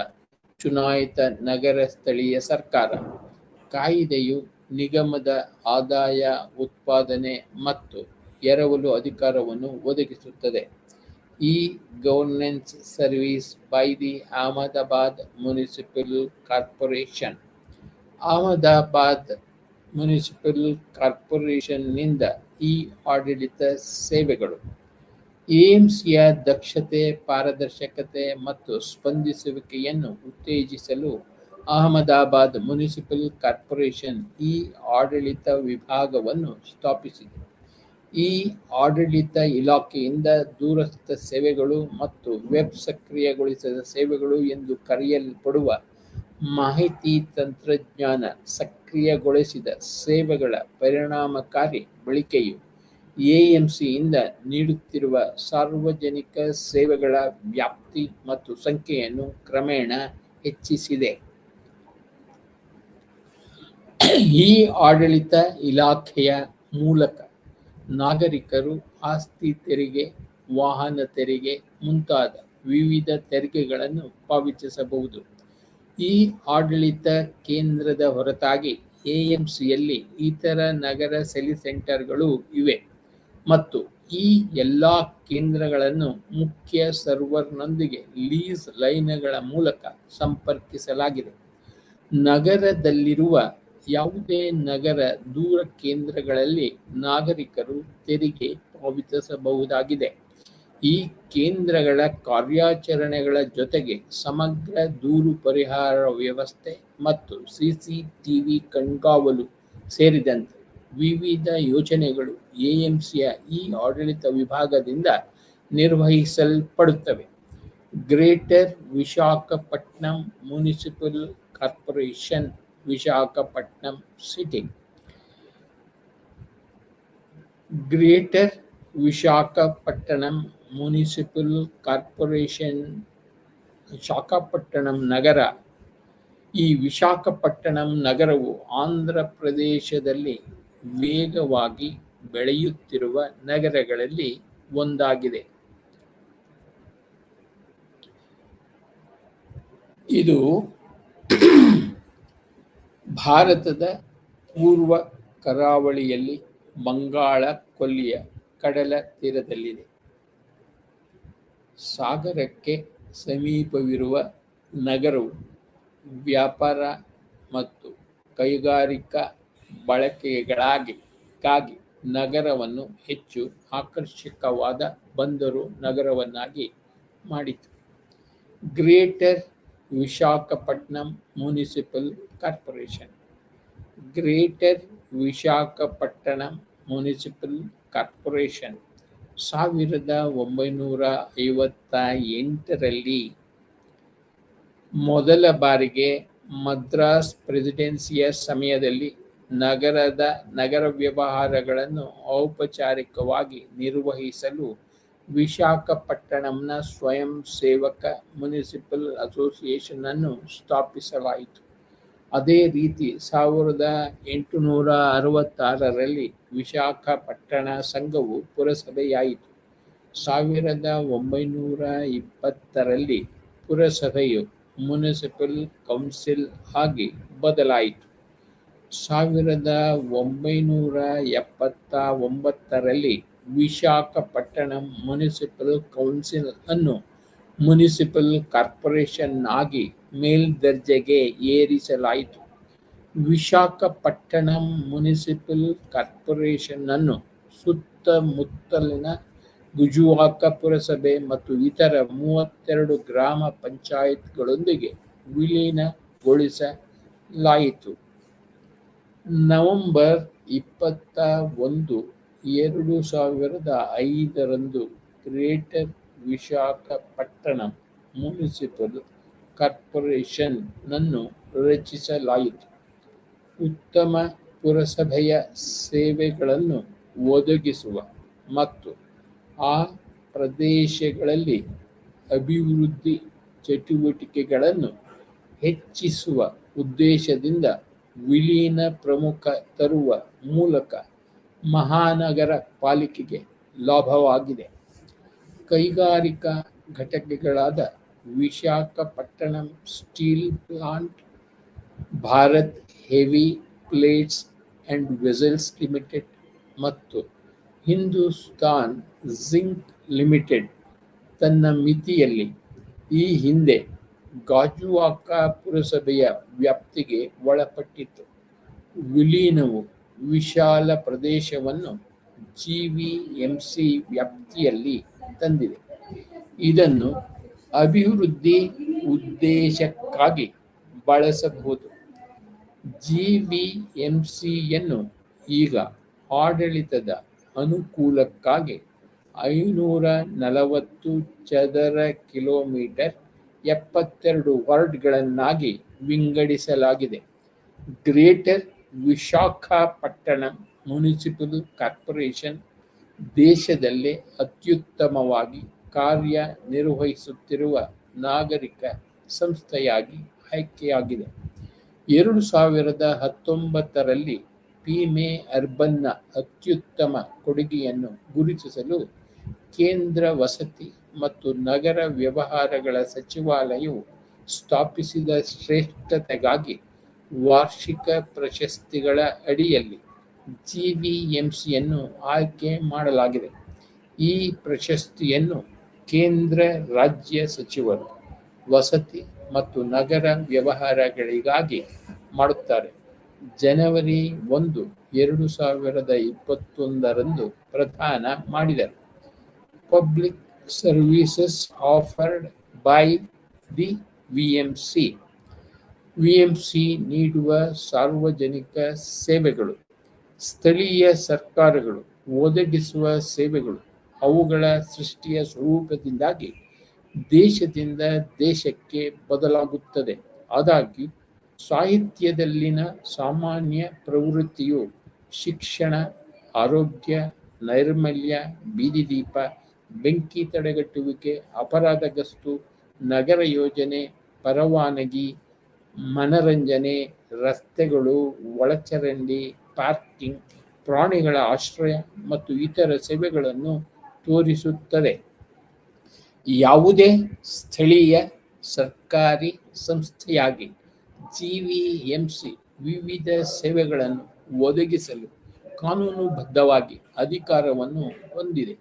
ಚುನಾಯಿತ ನಗರ ಸ್ಥಳೀಯ ಸರ್ಕಾರ. ಕಾಯಿದೆಯು ನಿಗಮದ ಆದಾಯ ಉತ್ಪಾದನೆ ಮತ್ತು ಎರವಲು ಅಧಿಕಾರವನ್ನು ಒದಗಿಸುತ್ತದೆ. Governance service by the Ahmedabad municipal corporation. Ahmedabad municipal ಕಾರ್ಪೊರೇಷನ್ನಿಂದ ಆಡಳಿತ ಸೇವೆಗಳು. ಎಎಂಸಿಯ ದಕ್ಷತೆ, ಪಾರದರ್ಶಕತೆ ಮತ್ತು ಸ್ಪಂದಿಸುವಿಕೆಯನ್ನು ಉತ್ತೇಜಿಸಲು ಅಹಮದಾಬಾದ್ ಮುನಿಸಿಪಲ್ ಕಾರ್ಪೊರೇಷನ್ ಆಡಳಿತ ವಿಭಾಗವನ್ನು ಸ್ಥಾಪಿಸಿದೆ. ಆಡಳಿತ ಇಲಾಖೆಯಿಂದ ದೂರಸ್ಥ ಸೇವೆಗಳು ಮತ್ತು ವೆಬ್ ಸಕ್ರಿಯಗೊಳಿಸಿದ ಸೇವೆಗಳು ಎಂದು ಕರೆಯಲ್ಪಡುವ ಮಾಹಿತಿ ತಂತ್ರಜ್ಞಾನ ಸಕ್ರಿಯಗೊಳಿಸಿದ ಸೇವೆಗಳ ಪರಿಣಾಮಕಾರಿ ಬಳಕೆಯು ಎಎಂಸಿಯಿಂದ ನೀಡುತ್ತಿರುವ ಸಾರ್ವಜನಿಕ ಸೇವೆಗಳ ವ್ಯಾಪ್ತಿ ಮತ್ತು ಸಂಖ್ಯೆಯನ್ನು ಕ್ರಮೇಣ ಹೆಚ್ಚಿಸಿದೆ. ಈ ಆಡಳಿತ ಇಲಾಖೆಯ ಮೂಲಕ ನಾಗರಿಕರು ಆಸ್ತಿ ತೆರಿಗೆ, ವಾಹನ ತೆರಿಗೆ ಮುಂತಾದ ವಿವಿಧ ತೆರಿಗೆಗಳನ್ನು ಪಾವತಿಸಬಹುದು. ಈ ಆಡಳಿತ ಕೇಂದ್ರದ ಹೊರತಾಗಿ ಎಎಂಸಿಯಲ್ಲಿ ಇತರ ನಗರ ಸೆಲ್ ಸೆಂಟರ್ಗಳು ಇವೆ ಮತ್ತು ಈ ಎಲ್ಲಾ ಕೇಂದ್ರಗಳನ್ನು ಮುಖ್ಯ ಸರ್ವರ್ನೊಂದಿಗೆ ಲೀಸ್ ಲೈನ್ಗಳ ಮೂಲಕ ಸಂಪರ್ಕಿಸಲಾಗಿದೆ. ನಗರದಲ್ಲಿರುವ ಯಾವುದೇ ನಗರ ದೂರ ಕೇಂದ್ರಗಳಲ್ಲಿ ನಾಗರಿಕರು ತೆರಿಗೆ ಪಾವತಿಸಬಹುದಾಗಿದೆ. ಈ ಕೇಂದ್ರಗಳ ಕಾರ್ಯಾಚರಣೆಗಳ ಜೊತೆಗೆ ಸಮಗ್ರ ದೂರು ಪರಿಹಾರ ವ್ಯವಸ್ಥೆ ಮತ್ತು ಸಿಸಿಟಿವಿ ಕಣ್ಗಾವಲು ಸೇರಿದಂತೆ ವಿವಿಧ ಯೋಜನೆಗಳು ಎಎಂಸಿಯ ಆಡಳಿತ ವಿಭಾಗದಿಂದ ನಿರ್ವಹಿಸಲ್ಪಡುತ್ತವೆ. Greater Visakhapatnam municipal corporation, Visakhapatnam city. Greater Visakhapatnam municipal corporation, Visakhapatnam ನಗರ. ಈ ವಿಶಾಖಪಟ್ಟಣಂ ನಗರವು ಆಂಧ್ರ ಪ್ರದೇಶದಲ್ಲಿ ವೇಗವಾಗಿ ಬೆಳೆಯುತ್ತಿರುವ ನಗರಗಳಲ್ಲಿ ಒಂದಾಗಿದೆ. ಇದು ಭಾರತದ ಪೂರ್ವ ಕರಾವಳಿಯಲ್ಲಿ ಬಂಗಾಳ ಕೊಲ್ಲಿಯ ಕಡಲ ತೀರದಲ್ಲಿದೆ. ಸಾಗರಕ್ಕೆ ಸಮೀಪವಿರುವ ನಗರವು ವ್ಯಾಪಾರ ಮತ್ತು ಕೈಗಾರಿಕಾ ಬಳಕೆಗಳಿಗಾಗಿ ನಗರವನ್ನು ಹೆಚ್ಚು ಆಕರ್ಷಕವಾದ ಬಂದರು ನಗರವನ್ನಾಗಿ ಮಾಡಿತು. Greater Visakhapatnam municipal corporation. Greater Visakhapatnam municipal corporation 1958ರಲ್ಲಿ ಮೊದಲ ಬಾರಿಗೆ ಮದ್ರಾಸ್ ಪ್ರೆಸಿಡೆನ್ಸಿಯ ಸಮಯದಲ್ಲಿ ನಗರದ ನಗರ ವ್ಯವಹಾರಗಳನ್ನು ಔಪಚಾರಿಕವಾಗಿ ನಿರ್ವಹಿಸಲು ವಿಶಾಖಪಟ್ಟಣಂನ ಸ್ವಯಂ ಸೇವಕ ಮುನಿಸಿಪಲ್ ಅಸೋಸಿಯೇಷನ್ ಅನ್ನು ಸ್ಥಾಪಿಸಲಾಯಿತು. ಅದೇ ರೀತಿ 1866ರಲ್ಲಿ ವಿಶಾಖಪಟ್ಟಣ ಸಂಘವು ಪುರಸಭೆಯಾಯಿತು. 1920ರಲ್ಲಿ ಪುರಸಭೆಯು ಮುನಿಸಿಪಲ್ ಕೌನ್ಸಿಲ್ ಆಗಿ ಬದಲಾಯಿತು. 1979ರಲ್ಲಿ ವಿಶಾಖಪಟ್ಟಣಂ ಮುನಿಸಿಪಲ್ ಕೌನ್ಸಿಲ್ ಅನ್ನು ಮುನಿಸಿಪಲ್ ಕಾರ್ಪೊರೇಷನ್ ಆಗಿ ಮೇಲ್ದರ್ಜೆಗೆ ಏರಿಸಲಾಯಿತು. ವಿಶಾಖಪಟ್ಟಣಂ ಮುನಿಸಿಪಲ್ ಕಾರ್ಪೊರೇಷನ್ ಅನ್ನು ಸುತ್ತಮುತ್ತಲಿನ ಗುಜುವಾಕ ಪುರಸಭೆ ಮತ್ತು ಇತರ 32 ಗ್ರಾಮ ಪಂಚಾಯತ್ಗಳೊಂದಿಗೆ ವಿಲೀನಗೊಳಿಸಲಾಯಿತು. November 21, 2005 greater Visakhapatnam municipal corporation ನನ್ನು ರಚಿಸಲಾಯಿತು. ಉತ್ತಮ ಪುರಸಭೆಯ ಸೇವೆಗಳನ್ನು ಒದಗಿಸುವ ಮತ್ತು ಆ ಪ್ರದೇಶಗಳಲ್ಲಿ ಅಭಿವೃದ್ಧಿ ಚಟುವಟಿಕೆಗಳನ್ನು ಹೆಚ್ಚಿಸುವ ಉದ್ದೇಶದಿಂದ ವಿಲೀನ ಪ್ರಮುಖ ತರುವ ಮೂಲಕ ಮಹಾನಗರ ಪಾಲಿಕೆಗೆ ಲಾಭವಾಗಿದೆ. ಕೈಗಾರಿಕಾ ಘಟಕಗಳಾದ Visakhapatnam steel plant, Bharat heavy plates and vessels limited ಮತ್ತು ಹಿಂದೂಸ್ತಾನ್ ಜಿಂಕ್ ಲಿಮಿಟೆಡ್ ತನ್ನ ಮಿತಿಯಲ್ಲಿ ಈ ಹಿಂದೆ ಗಾಜುವಾಕ ಪುರಸಭೆಯ ವ್ಯಾಪ್ತಿಗೆ ಒಳಪಟ್ಟಿತ್ತು. ವಿಲೀನವು ವಿಶಾಲ ಪ್ರದೇಶವನ್ನು ಜಿವಿಎಂಸಿ ವ್ಯಾಪ್ತಿಯಲ್ಲಿ ತಂದಿದೆ. ಇದನ್ನು ಅಭಿವೃದ್ಧಿ ಉದ್ದೇಶಕ್ಕಾಗಿ ಬಳಸಬಹುದು. ಜಿವಿಎಂಸಿಯನ್ನು ಈಗ ಆಡಳಿತದ ಅನುಕೂಲಕ್ಕಾಗಿ 540 ಚದರ ಕಿಲೋಮೀಟರ್ 72 ವಾರ್ಡ್ಗಳನ್ನಾಗಿ ವಿಂಗಡಿಸಲಾಗಿದೆ. ಗ್ರೇಟರ್ ವಿಶಾಖಪಟ್ಟಣಂ ಮುನಿಸಿಪಲ್ ಕಾರ್ಪೊರೇಷನ್ ದೇಶದಲ್ಲೇ ಅತ್ಯುತ್ತಮವಾಗಿ ಕಾರ್ಯನಿರ್ವಹಿಸುತ್ತಿರುವ ನಾಗರಿಕ ಸಂಸ್ಥೆಯಾಗಿ ಆಯ್ಕೆಯಾಗಿದೆ. 2019 ಪೀಮೆ ಅರ್ಬನ್ನ ಅತ್ಯುತ್ತಮ ಕೊಡುಗೆಯನ್ನು ಗುರುತಿಸಲು ಕೇಂದ್ರ ವಸತಿ ಮತ್ತು ನಗರ ವ್ಯವಹಾರಗಳ ಸಚಿವಾಲಯವು ಸ್ಥಾಪಿಸಿದ ಶ್ರೇಷ್ಠತೆಗಾಗಿ ವಾರ್ಷಿಕ ಪ್ರಶಸ್ತಿಗಳ ಅಡಿಯಲ್ಲಿ ಜಿವಿಎಂಸಿಯನ್ನು ಆಯ್ಕೆ ಮಾಡಲಾಗಿದೆ. ಈ ಪ್ರಶಸ್ತಿಯನ್ನು ಕೇಂದ್ರ ರಾಜ್ಯ ಸಚಿವರು ವಸತಿ ಮತ್ತು ನಗರ ವ್ಯವಹಾರಗಳಿಗಾಗಿ ಮಾಡುತ್ತಾರೆ. ಜನವರಿ 1, 2021 ಪ್ರದಾನ ಮಾಡಿದರು. Public services offered by the VMC. VMC ನೀಡುವ ಸಾರ್ವಜನಿಕ ಸೇವೆಗಳು, ಸ್ಥಳೀಯ ಸರ್ಕಾರಗಳು ಒದಗಿಸುವ ಸೇವೆಗಳು ಅವುಗಳ ಸೃಷ್ಟಿಯ ಸ್ವರೂಪದಿಂದಾಗಿ ದೇಶದಿಂದ ದೇಶಕ್ಕೆ ಬದಲಾಗುತ್ತದೆ. ಆದಾಗ್ಯೂ ಸಾಹಿತ್ಯದಲ್ಲಿನ ಸಾಮಾನ್ಯ ಪ್ರವೃತ್ತಿಯು ಶಿಕ್ಷಣ, ಆರೋಗ್ಯ, ನೈರ್ಮಲ್ಯ, ಬೀದಿದೀಪ, ಬೆಂಕಿ ತಡೆಗಟ್ಟುವಿಕೆ, ಅಪರಾಧ ಗಸ್ತು, ನಗರ ಯೋಜನೆ, ಪರವಾನಗಿ, ಮನರಂಜನೆ, ರಸ್ತೆಗಳು, ಒಳಚರಂಡಿ, ಪಾರ್ಕಿಂಗ್, ಪ್ರಾಣಿಗಳ ಆಶ್ರಯ ಮತ್ತು ಇತರ ಸೇವೆಗಳನ್ನು ತೋರಿಸುತ್ತದೆ. ಯಾವುದೇ ಸ್ಥಳೀಯ ಸರ್ಕಾರಿ ಸಂಸ್ಥೆಯಾಗಿ ಜಿವಿಎಂಸಿ ವಿವಿಧ ಸೇವೆಗಳನ್ನು ಒದಗಿಸಲು ಕಾನೂನುಬದ್ಧವಾಗಿ ಅಧಿಕಾರವನ್ನು ಹೊಂದಿದೆ.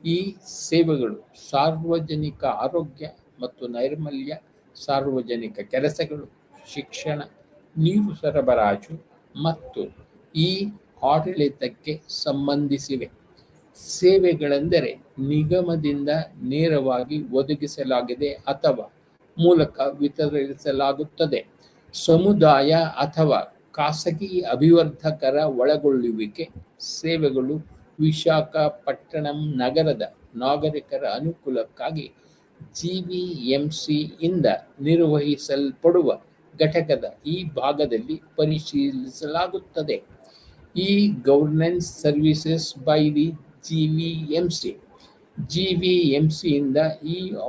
ಈ ಸೇವೆಗಳು ಸಾರ್ವಜನಿಕ ಆರೋಗ್ಯ ಮತ್ತು ನೈರ್ಮಲ್ಯ, ಸಾರ್ವಜನಿಕ ಕೆಲಸಗಳು, ಶಿಕ್ಷಣ, ನೀರು ಸರಬರಾಜು ಮತ್ತು ಆಡಳಿತಕ್ಕೆ ಸಂಬಂಧಿಸಿವೆ. ಸೇವೆಗಳೆಂದರೆ ನಿಗಮದಿಂದ ನೇರವಾಗಿ ಒದಗಿಸಲಾಗಿದೆ ಅಥವಾ ಮೂಲಕ ವಿತರಿಸಲಾಗುತ್ತದೆ. ಸಮುದಾಯ ಅಥವಾ ಖಾಸಗಿ ಅಭಿವರ್ಧಕರ ಒಳಗೊಳ್ಳುವಿಕೆ ಸೇವೆಗಳು ವಿಶಾಖಪಟ್ಟಣಂ ನಗರದ ನಾಗರಿಕರ ಅನುಕೂಲಕ್ಕಾಗಿ ಜಿವಿಎಂಸಿಯಿಂದ ನಿರ್ವಹಿಸಲ್ಪಡುವ ಘಟಕದ ಈ ಭಾಗದಲ್ಲಿ ಪರಿಶೀಲಿಸಲಾಗುತ್ತದೆ. Governance services by the GVMC. ಜಿವಿಎಂಸಿಯಿಂದ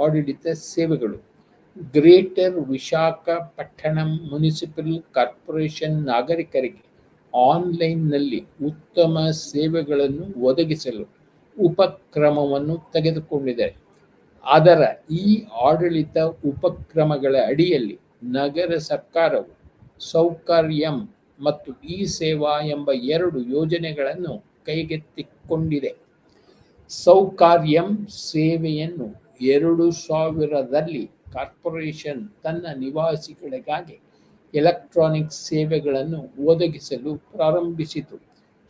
ಆಡಳಿತ ಸೇವೆಗಳು. ಗ್ರೇಟರ್ ವಿಶಾಖಪಟ್ಟಣಂ ಮುನಿಸಿಪಲ್ ಕಾರ್ಪೊರೇಷನ್ ನಾಗರಿಕರಿಗೆ ಆನ್ಲೈನ್ನಲ್ಲಿ ಉತ್ತಮ ಸೇವೆಗಳನ್ನು ಒದಗಿಸಲು ಉಪಕ್ರಮವನ್ನು ತೆಗೆದುಕೊಂಡಿದೆ. ಅದರ ಆಡಳಿತ ಉಪಕ್ರಮಗಳ ಅಡಿಯಲ್ಲಿ ನಗರ ಸರ್ಕಾರವು ಸೌಕರ್ಯಂ ಮತ್ತು ಸೇವಾ ಎಂಬ 2 ಯೋಜನೆಗಳನ್ನು ಕೈಗೆತ್ತಿಕೊಂಡಿದೆ. ಸೌಕಾರ್ಯಂ ಸೇವೆಯನ್ನು 2000ರಲ್ಲಿ ಕಾರ್ಪೊರೇಷನ್ ತನ್ನ ನಿವಾಸಿಗಳಿಗಾಗಿ ಎಲೆಕ್ಟ್ರಾನಿಕ್ ಸೇವೆಗಳನ್ನು ಒದಗಿಸಲು ಪ್ರಾರಂಭಿಸಿತು.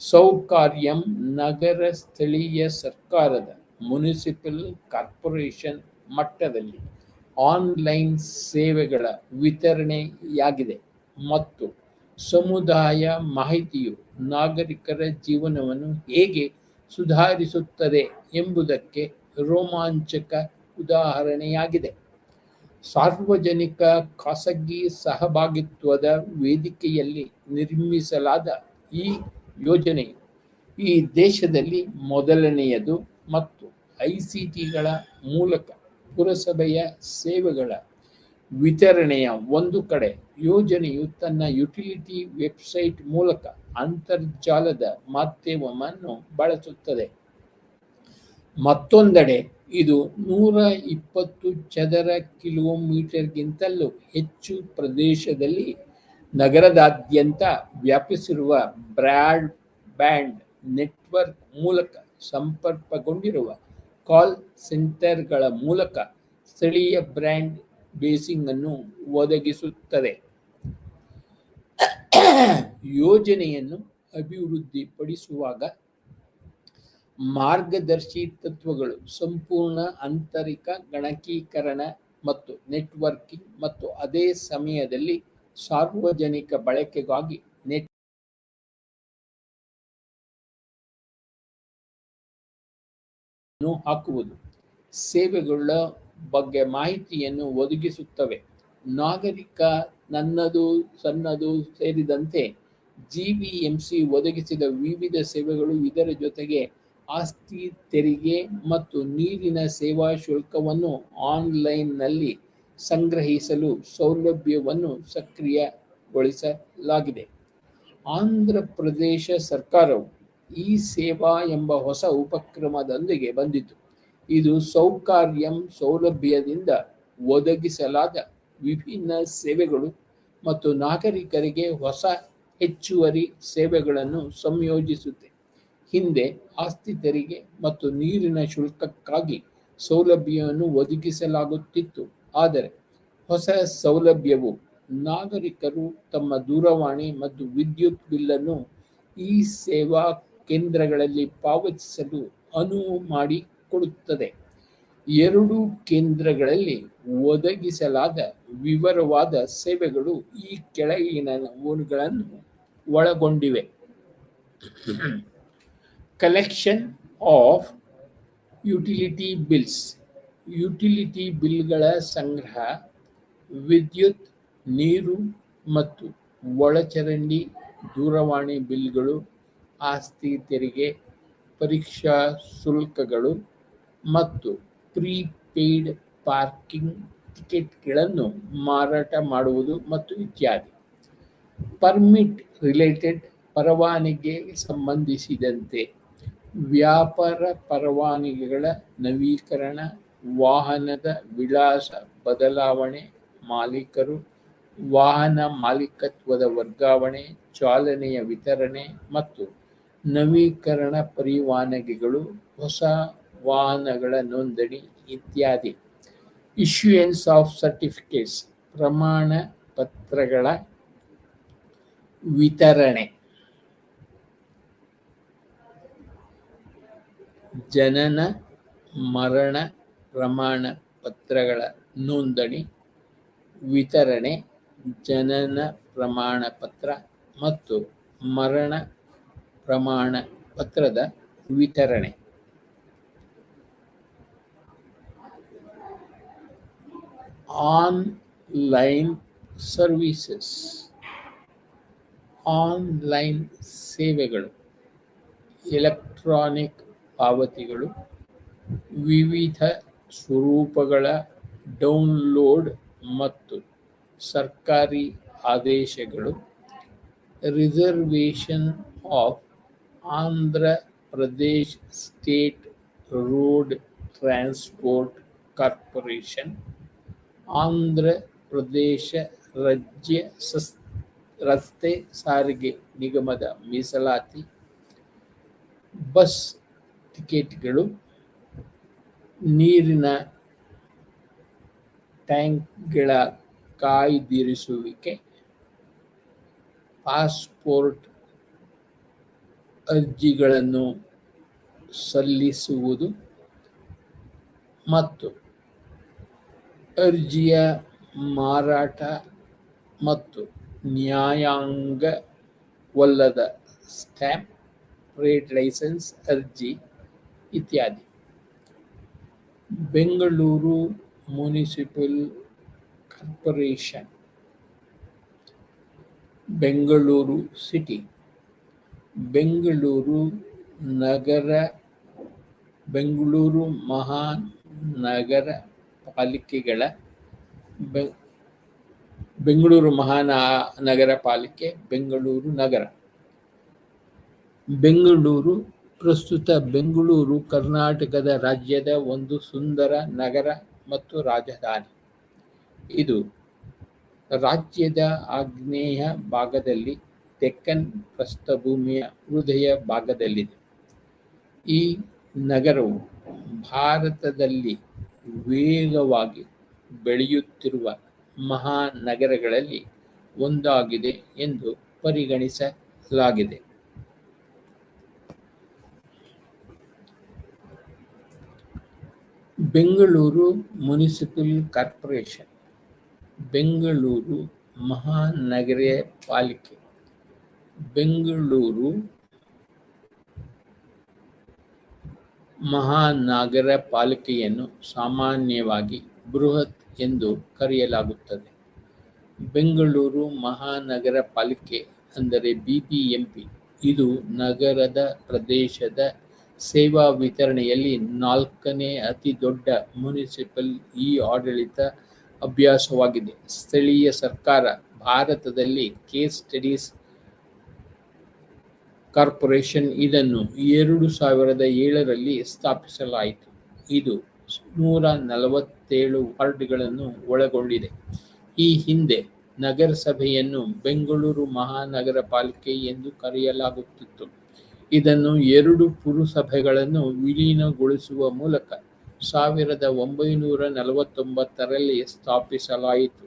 ಸೌಕಾರ್ಯಂ ನಗರ ಸ್ಥಳೀಯ ಸರ್ಕಾರದ ಮುನಿಸಿಪಲ್ ಕಾರ್ಪೊರೇಷನ್ ಮಟ್ಟದಲ್ಲಿ ಆನ್ಲೈನ್ ಸೇವೆಗಳ ವಿತರಣೆಯಾಗಿದೆ ಮತ್ತು ಸಮುದಾಯ ಮಾಹಿತಿಯು ನಾಗರಿಕರ ಜೀವನವನ್ನು ಹೇಗೆ ಸುಧಾರಿಸುತ್ತದೆ ಎಂಬುದಕ್ಕೆ ರೋಮಾಂಚಕ ಉದಾಹರಣೆಯಾಗಿದೆ. ಸಾರ್ವಜನಿಕ ಖಾಸಗಿ ಸಹಭಾಗಿತ್ವದ ವೇದಿಕೆಯಲ್ಲಿ ನಿರ್ಮಿಸಲಾದ ಈ ಯೋಜನೆಯು ಈ ದೇಶದಲ್ಲಿ ಮೊದಲನೆಯದು ಮತ್ತು ಐಸಿಟಿಗಳ ಮೂಲಕ ಪುರಸಭೆಯ ಸೇವೆಗಳ ವಿತರಣೆಯ ಒಂದು ಕಡೆ ಯೋಜನೆಯು ತನ್ನ ಯುಟಿಲಿಟಿ ವೆಬ್ಸೈಟ್ ಮೂಲಕ ಅಂತರ್ಜಾಲದ ಮಾಧ್ಯಮವನ್ನು ಬಳಸುತ್ತದೆ. ಮತ್ತೊಂದೆಡೆ ಇದು 120 ಚದರ ಕಿಲೋಮೀಟರ್ಗಿಂತಲೂ ಹೆಚ್ಚು ಪ್ರದೇಶದಲ್ಲಿ ನಗರದಾದ್ಯಂತ ವ್ಯಾಪಿಸಿರುವ ಬ್ರಾಡ್ಬ್ಯಾಂಡ್ ನೆಟ್ವರ್ಕ್ ಮೂಲಕ ಸಂಪರ್ಕಗೊಂಡಿರುವ ಕಾಲ್ ಸೆಂಟರ್ಗಳ ಮೂಲಕ ಸ್ಥಳೀಯ ಬ್ರಾಡ್ ಬೇಸಿಂಗ್ ಅನ್ನು ಒದಗಿಸುತ್ತದೆ. ಯೋಜನೆಯನ್ನು ಅಭಿವೃದ್ಧಿಪಡಿಸುವಾಗ ಮಾರ್ಗದರ್ಶಿ ತತ್ವಗಳು ಸಂಪೂರ್ಣ ಆಂತರಿಕ ಗಣಕೀಕರಣ ಮತ್ತು ನೆಟ್ವರ್ಕಿಂಗ್ ಮತ್ತು ಅದೇ ಸಮಯದಲ್ಲಿ ಸಾರ್ವಜನಿಕ ಬಳಕೆಗಾಗಿ ನೆಟ್ ಹಾಕುವುದು ಸೇವೆಗಳ ಬಗ್ಗೆ ಮಾಹಿತಿಯನ್ನು ಒದಗಿಸುತ್ತವೆ. ನಾಗರಿಕ ನನ್ನದು ಸನ್ನದು ಸೇರಿದಂತೆ ಜಿವಿಎಂಸಿ ಒದಗಿಸಿದ ವಿವಿಧ ಸೇವೆಗಳು ಇದರ ಜೊತೆಗೆ ಆಸ್ತಿ ತೆರಿಗೆ ಮತ್ತು ನೀರಿನ ಸೇವಾ ಶುಲ್ಕವನ್ನು ಆನ್ಲೈನ್ನಲ್ಲಿ ಸಂಗ್ರಹಿಸಲು ಸೌಲಭ್ಯವನ್ನು ಸಕ್ರಿಯಗೊಳಿಸಲಾಗಿದೆ. ಆಂಧ್ರ ಪ್ರದೇಶ ಸರ್ಕಾರವು ಈ ಸೇವಾ ಎಂಬ ಹೊಸ ಉಪಕ್ರಮದೊಂದಿಗೆ ಬಂದಿತು. ಇದು ಸೌಕಾರ್ಯಂ ಸೌಲಭ್ಯದಿಂದ ಒದಗಿಸಲಾದ ವಿಭಿನ್ನ ಸೇವೆಗಳು ಮತ್ತು ನಾಗರಿಕರಿಗೆ ಹೊಸ ಹೆಚ್ಚುವರಿ ಸೇವೆಗಳನ್ನು ಸಂಯೋಜಿಸುತ್ತೆ. ಹಿಂದೆ ಆಸ್ತಿ ತೆರಿಗೆ ಮತ್ತು ನೀರಿನ ಶುಲ್ಕಕ್ಕಾಗಿ ಸೌಲಭ್ಯವನ್ನು ಒದಗಿಸಲಾಗುತ್ತಿತ್ತು, ಆದರೆ ಹೊಸ ಸೌಲಭ್ಯವು ನಾಗರಿಕರು ತಮ್ಮ ದೂರವಾಣಿ ಮತ್ತು ವಿದ್ಯುತ್ ಬಿಲ್ಲನ್ನು ಈ ಸೇವಾ ಕೇಂದ್ರಗಳಲ್ಲಿ ಪಾವತಿಸಲು ಅನುವು ಮಾಡಿಕೊಡುತ್ತದೆ. ಎರಡೂ ಕೇಂದ್ರಗಳಲ್ಲಿ ಒದಗಿಸಲಾದ ವಿವರವಾದ ಸೇವೆಗಳು ಈ ಕೆಳಗಿನವುಗಳನ್ನು ಒಳಗೊಂಡಿವೆ: collection of utility bills, utility ಬಿಲ್ಗಳ ಸಂಗ್ರಹ, ವಿದ್ಯುತ್, ನೀರು ಮತ್ತು ಒಳಚರಂಡಿ, ದೂರವಾಣಿ ಬಿಲ್ಗಳು, ಆಸ್ತಿ ತೆರಿಗೆ, ಪರೀಕ್ಷಾ ಶುಲ್ಕಗಳು ಮತ್ತು ಪ್ರೀಪೇಯ್ಡ್ ಪಾರ್ಕಿಂಗ್ ಟಿಕೆಟ್ಗಳನ್ನು ಮಾರಾಟ ಮಾಡುವುದು ಮತ್ತು ಇತ್ಯಾದಿ. ಪರ್ಮಿಟ್ ರಿಲೇಟೆಡ್, ಪರವಾನಗಿಗೆ ಸಂಬಂಧಿಸಿದಂತೆ ವ್ಯಾಪಾರ ಪರವಾನಗಿಗಳ ನವೀಕರಣ, ವಾಹನದ ವಿಳಾಸ ಬದಲಾವಣೆ, ಮಾಲೀಕರು, ವಾಹನ ಮಾಲೀಕತ್ವದ ವರ್ಗಾವಣೆ, ಚಾಲನೆಯ ವಿತರಣೆ ಮತ್ತು ನವೀಕರಣ ಪರವಾನಗಿಗಳು, ಹೊಸ ವಾಹನಗಳ ನೋಂದಣಿ ಇತ್ಯಾದಿ. ಇಶ್ಯೂಯೆನ್ಸ್ ಆಫ್ ಸರ್ಟಿಫಿಕೇಟ್ಸ್, ಪ್ರಮಾಣ ಪತ್ರಗಳ ವಿತರಣೆ, ಜನನ ಮರಣ ಪ್ರಮಾಣ ಪತ್ರಗಳ ನೋಂದಣಿ, ವಿತರಣೆ, ಜನನ ಪ್ರಮಾಣ ಪತ್ರ ಮತ್ತು ಮರಣ ಪ್ರಮಾಣ ಪತ್ರದ ವಿತರಣೆ. ಆನ್ಲೈನ್ ಸರ್ವಿಸಸ್, ಆನ್ಲೈನ್ ಸೇವೆಗಳು, ಎಲೆಕ್ಟ್ರಾನಿಕ್ ಪಾವತಿಗಳು, ವಿವಿಧ ಸ್ವರೂಪಗಳ ಡೌನ್ಲೋಡ್ ಮತ್ತು ಸರ್ಕಾರಿ ಆದೇಶಗಳು, reservation of Andhra Pradesh state road transport corporation, Andhra Pradesh ರಾಜ್ಯ ರಸ್ತೆ ಸಾರಿಗೆ ನಿಗಮದ ಮೀಸಲಾತಿ, ಬಸ್ ಟಿಕೆಟ್ಗಳು, ನೀರಿನ ಟ್ಯಾಂಕ್ಗಳ ಕಾಯ್ದಿರಿಸುವಿಕೆ, ಪಾಸ್ಪೋರ್ಟ್ ಅರ್ಜಿಗಳನ್ನು ಸಲ್ಲಿಸುವುದು ಮತ್ತು ಅರ್ಜಿಯ ಮಾರಾಟ ಮತ್ತು ನ್ಯಾಯಾಂಗವಲ್ಲದ ಸ್ಟ್ಯಾಂಪ್, ಟ್ರೇಡ್ ಲೈಸೆನ್ಸ್ ಅರ್ಜಿ ಇತ್ಯಾದಿ. Bengaluru municipal corporation, Bengaluru city, Bengaluru ನಗರ, ಬೆಂಗಳೂರು ಮಹಾನಗರ ಪಾಲಿಕೆಗಳ ಬೆಂಗಳೂರು ಮಹಾನಗರ ಪಾಲಿಕೆ, ಬೆಂಗಳೂರು ನಗರ. ಬೆಂಗಳೂರು ಪ್ರಸ್ತುತ ಬೆಂಗಳೂರು ಕರ್ನಾಟಕದ ರಾಜ್ಯದ ಒಂದು ಸುಂದರ ನಗರ ಮತ್ತು ರಾಜಧಾನಿ. ಇದು ರಾಜ್ಯದ ಆಗ್ನೇಯ ಭಾಗದಲ್ಲಿ ಡೆಕ್ಕನ್ ಪ್ರಸ್ಥಭೂಮಿಯ ಹೃದಯ ಭಾಗದಲ್ಲಿದೆ. ಈ ನಗರವು ಭಾರತದಲ್ಲಿ ವೇಗವಾಗಿ ಬೆಳೆಯುತ್ತಿರುವ ಮಹಾನಗರಗಳಲ್ಲಿ ಒಂದಾಗಿದೆ ಎಂದು ಪರಿಗಣಿಸಲಾಗಿದೆ. ಬೆಂಗಳೂರು ಮುನಿಸಿಪಲ್ ಕಾರ್ಪೊರೇಷನ್, ಬೆಂಗಳೂರು ಮಹಾನಗರ ಪಾಲಿಕೆ, ಬೆಂಗಳೂರು ಮಹಾನಗರ ಪಾಲಿಕೆಯನ್ನು ಸಾಮಾನ್ಯವಾಗಿ ಬೃಹತ್ ಎಂದು ಕರೆಯಲಾಗುತ್ತದೆ. ಬೆಂಗಳೂರು ಮಹಾನಗರ ಪಾಲಿಕೆ ಅಂದರೆ ಬಿಬಿಎಂಪಿ, ಇದು ನಗರದ ಪ್ರದೇಶದ ಸೇವಾ ವಿತರಣೆಯಲ್ಲಿ 4ನೇ ಅತಿ ದೊಡ್ಡ ಮುನಿಸಿಪಲ್ ಆಡಳಿತ ಅಭ್ಯಾಸವಾಗಿದೆ. ಸ್ಥಳೀಯ ಸರ್ಕಾರ ಭಾರತದಲ್ಲಿ ಕೇಸ್ ಸ್ಟಡೀಸ್ ಕಾರ್ಪೊರೇಷನ್ ಇದನ್ನು 2007ರಲ್ಲಿ ಸ್ಥಾಪಿಸಲಾಯಿತು. ಇದು 147 ವಾರ್ಡ್ಗಳನ್ನು ಒಳಗೊಂಡಿದೆ. ಈ ಹಿಂದೆ ನಗರಸಭೆಯನ್ನು ಬೆಂಗಳೂರು ಮಹಾನಗರ ಪಾಲಿಕೆ ಎಂದು ಕರೆಯಲಾಗುತ್ತಿತ್ತು. ಇದನ್ನು 2 ಪುರಸಭೆಗಳನ್ನು ವಿಲೀನಗೊಳಿಸುವ ಮೂಲಕ 1949ರಲ್ಲಿ ಸ್ಥಾಪಿಸಲಾಯಿತು.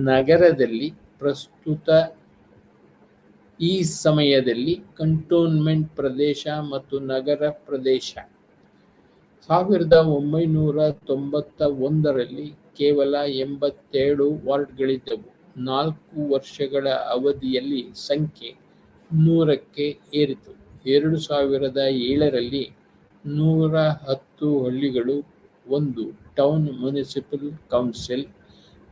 ನಗರದಲ್ಲಿ ಪ್ರಸ್ತುತ ಈ ಸಮಯದಲ್ಲಿ ಕಂಟೋನ್ಮೆಂಟ್ ಪ್ರದೇಶ ಮತ್ತು ನಗರ ಪ್ರದೇಶ. 1991ರಲ್ಲಿ ಕೇವಲ 87 ವಾರ್ಡ್ಗಳಿದ್ದವು. 4 ವರ್ಷಗಳ ಅವಧಿಯಲ್ಲಿ ಸಂಖ್ಯೆ 100ಕ್ಕೆ ಏರಿತು. 2007ರಲ್ಲಿ 110 ಹಳ್ಳಿಗಳು, 1 ಟೌನ್ ಮುನಿಸಿಪಲ್ ಕೌನ್ಸಿಲ್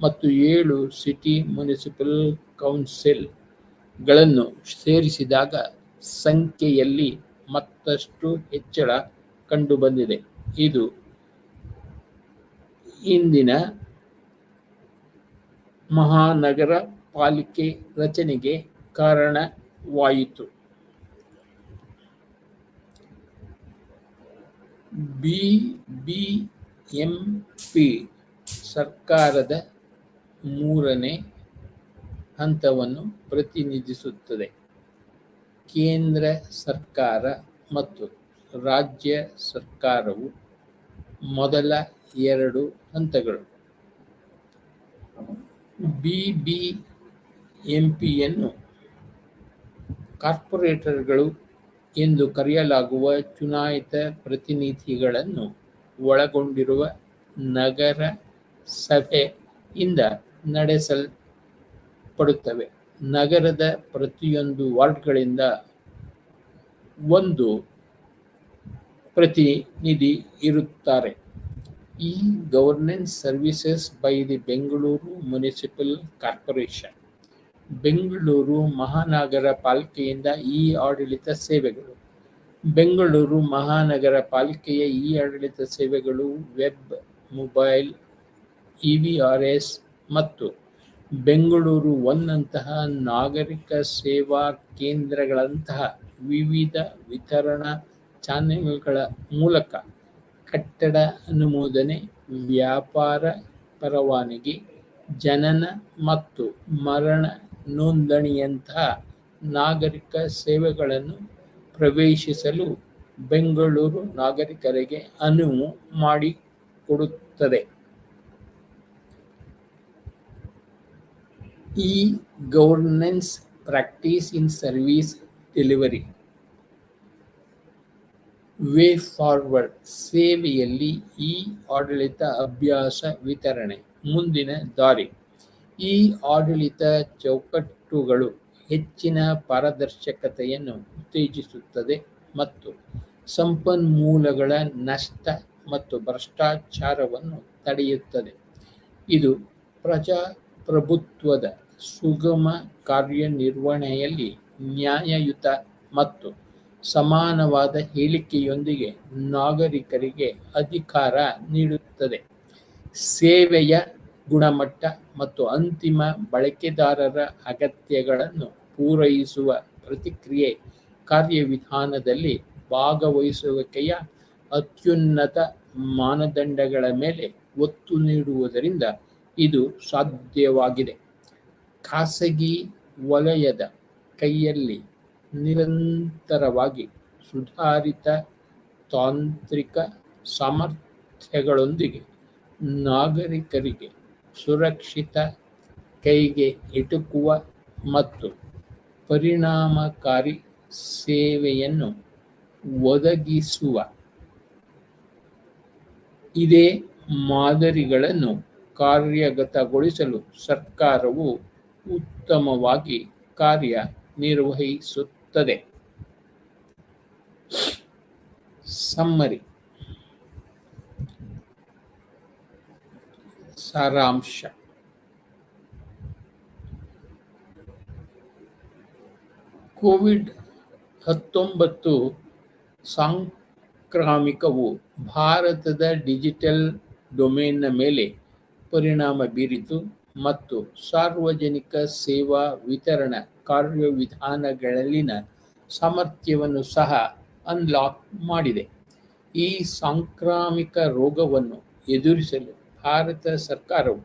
ಮತ್ತು 7 ಸಿಟಿ ಮುನಿಸಿಪಲ್ ಕೌನ್ಸಿಲ್ಗಳನ್ನು ಸೇರಿಸಿದಾಗ ಸಂಖ್ಯೆಯಲ್ಲಿ ಮತ್ತಷ್ಟು ಹೆಚ್ಚಳ ಕಂಡುಬಂದಿದೆ. ಇದು ಇಂದಿನ ಮಹಾನಗರ ಪಾಲಿಕೆ ರಚನೆಗೆ ಕಾರಣವಾಯಿತು. ಬಿಬಿಎಂಪಿ ಸರ್ಕಾರದ 3ನೇ ಹಂತವನ್ನು ಪ್ರತಿನಿಧಿಸುತ್ತದೆ. ಕೇಂದ್ರ ಸರ್ಕಾರ ಮತ್ತು ರಾಜ್ಯ ಸರ್ಕಾರವು ಮೊದಲ 2 ಹಂತಗಳು. ಬಿಬಿಎಂಪಿಯನ್ನು ಕಾರ್ಪೊರೇಟರ್ಗಳು ಎಂದು ಕರೆಯಲಾಗುವ ಚುನಾಯಿತ ಪ್ರತಿನಿಧಿಗಳನ್ನು ಒಳಗೊಂಡಿರುವ ನಗರ ಸಭೆಯಿಂದ ನಡೆಸಲ್ಪಡುತ್ತವೆ. ನಗರದ ಪ್ರತಿಯೊಂದು ವಾರ್ಡ್ಗಳಿಂದ 1 ಪ್ರತಿನಿಧಿ ಇರುತ್ತಾರೆ. Governance services by the Bengaluru municipal corporation. Bengaluru ಮಹಾನಗರ ಪಾಲಿಕೆಯಿಂದ ಆಡಳಿತ ಸೇವೆಗಳು. ಬೆಂಗಳೂರು ಮಹಾನಗರ ಪಾಲಿಕೆಯ ಆಡಳಿತ ಸೇವೆಗಳು ವೆಬ್, ಮೊಬೈಲ್, EVRS ಮತ್ತು ಬೆಂಗಳೂರು ಒನ್ನಂತಹ ನಾಗರಿಕ ಸೇವಾ ಕೇಂದ್ರಗಳಂತಹ ವಿವಿಧ ವಿತರಣಾ ಚಾನೆಲ್ಗಳ ಮೂಲಕ ಕಟ್ಟಡ ಅನುಮೋದನೆ, ವ್ಯಾಪಾರ ಪರವಾನಗಿ, ಜನನ ಮತ್ತು ಮರಣ ನೋಂದಣಿಯಂತಹ ನಾಗರಿಕ ಸೇವೆಗಳನ್ನು ಪ್ರವೇಶಿಸಲು ಬೆಂಗಳೂರು ನಾಗರಿಕರಿಗೆ ಅನುವು ಮಾಡಿಕೊಡುತ್ತದೆ. E-governance practice in service delivery. Way forward ಸೇವೆಯಲ್ಲಿ ಇ-ಆಡಳಿತ ಅಭ್ಯಾಸ ವಿತರಣೆ ಮುಂದಿನ ದಾರಿ. ಇ-ಆಡಳಿತ ಚೌಕಟ್ಟುಗಳು ಹೆಚ್ಚಿನ ಪಾರದರ್ಶಕತೆಯನ್ನು ಉತ್ತೇಜಿಸುತ್ತದೆ ಮತ್ತು ಸಂಪನ್ಮೂಲಗಳ ನಷ್ಟ ಮತ್ತು ಭ್ರಷ್ಟಾಚಾರವನ್ನು ತಡೆಯುತ್ತದೆ. ಇದು ಪ್ರಜಾಪ್ರಭುತ್ವದ ಸುಗಮ ಕಾರ್ಯನಿರ್ವಹಣೆಯಲ್ಲಿ ನ್ಯಾಯಯುತ ಮತ್ತು ಸಮಾನವಾದ ಹೇಳಿಕೆಯೊಂದಿಗೆ ನಾಗರಿಕರಿಗೆ ಅಧಿಕಾರ ನೀಡುತ್ತದೆ. ಸೇವೆಯ ಗುಣಮಟ್ಟ ಮತ್ತು ಅಂತಿಮ ಬಳಕೆದಾರರ ಅಗತ್ಯಗಳನ್ನು ಪೂರೈಸುವ ಪ್ರತಿಕ್ರಿಯೆ ಕಾರ್ಯವಿಧಾನದಲ್ಲಿ ಭಾಗವಹಿಸುವಿಕೆಯ ಅತ್ಯುನ್ನತ ಮಾನದಂಡಗಳ ಮೇಲೆ ಒತ್ತು ನೀಡುವುದರಿಂದ ಇದು ಸಾಧ್ಯವಾಗಿದೆ. ಖಾಸಗಿ ವಲಯದ ಕೈಯಲ್ಲಿ ನಿರಂತರವಾಗಿ ಸುಧಾರಿತ ತಾಂತ್ರಿಕ ಸಾಮರ್ಥ್ಯಗಳೊಂದಿಗೆ ನಾಗರಿಕರಿಗೆ ಸುರಕ್ಷಿತ, ಕೈಗೆ ಎಟುಕುವ ಮತ್ತು ಪರಿಣಾಮಕಾರಿ ಸೇವೆಯನ್ನು ಒದಗಿಸುವ ಇದೇ ಮಾದರಿಗಳನ್ನು ಕಾರ್ಯಗತಗೊಳಿಸಲು ಸರ್ಕಾರವು ಉತ್ತಮವಾಗಿ ಕಾರ್ಯನಿರ್ವಹಿಸುತ್ತದೆ. ಸಮ್ಮರಿ, ಸಾರಾಂಶ. ಕೋವಿಡ್-19 ಸಾಂಕ್ರಾಮಿಕವು ಭಾರತದ ಡಿಜಿಟಲ್ ಡೊಮೇನ್ನ ಮೇಲೆ ಪರಿಣಾಮ ಬೀರಿತು ಮತ್ತು ಸಾರ್ವಜನಿಕ ಸೇವಾ ವಿತರಣಾ ಕಾರ್ಯವಿಧಾನಗಳಲ್ಲಿನ ಸಾಮರ್ಥ್ಯವನ್ನು ಸಹ ಅನ್ಲಾಕ್ ಮಾಡಿದೆ. ಈ ಸಾಂಕ್ರಾಮಿಕ ರೋಗವನ್ನು ಎದುರಿಸಲು ಭಾರತ ಸರ್ಕಾರವು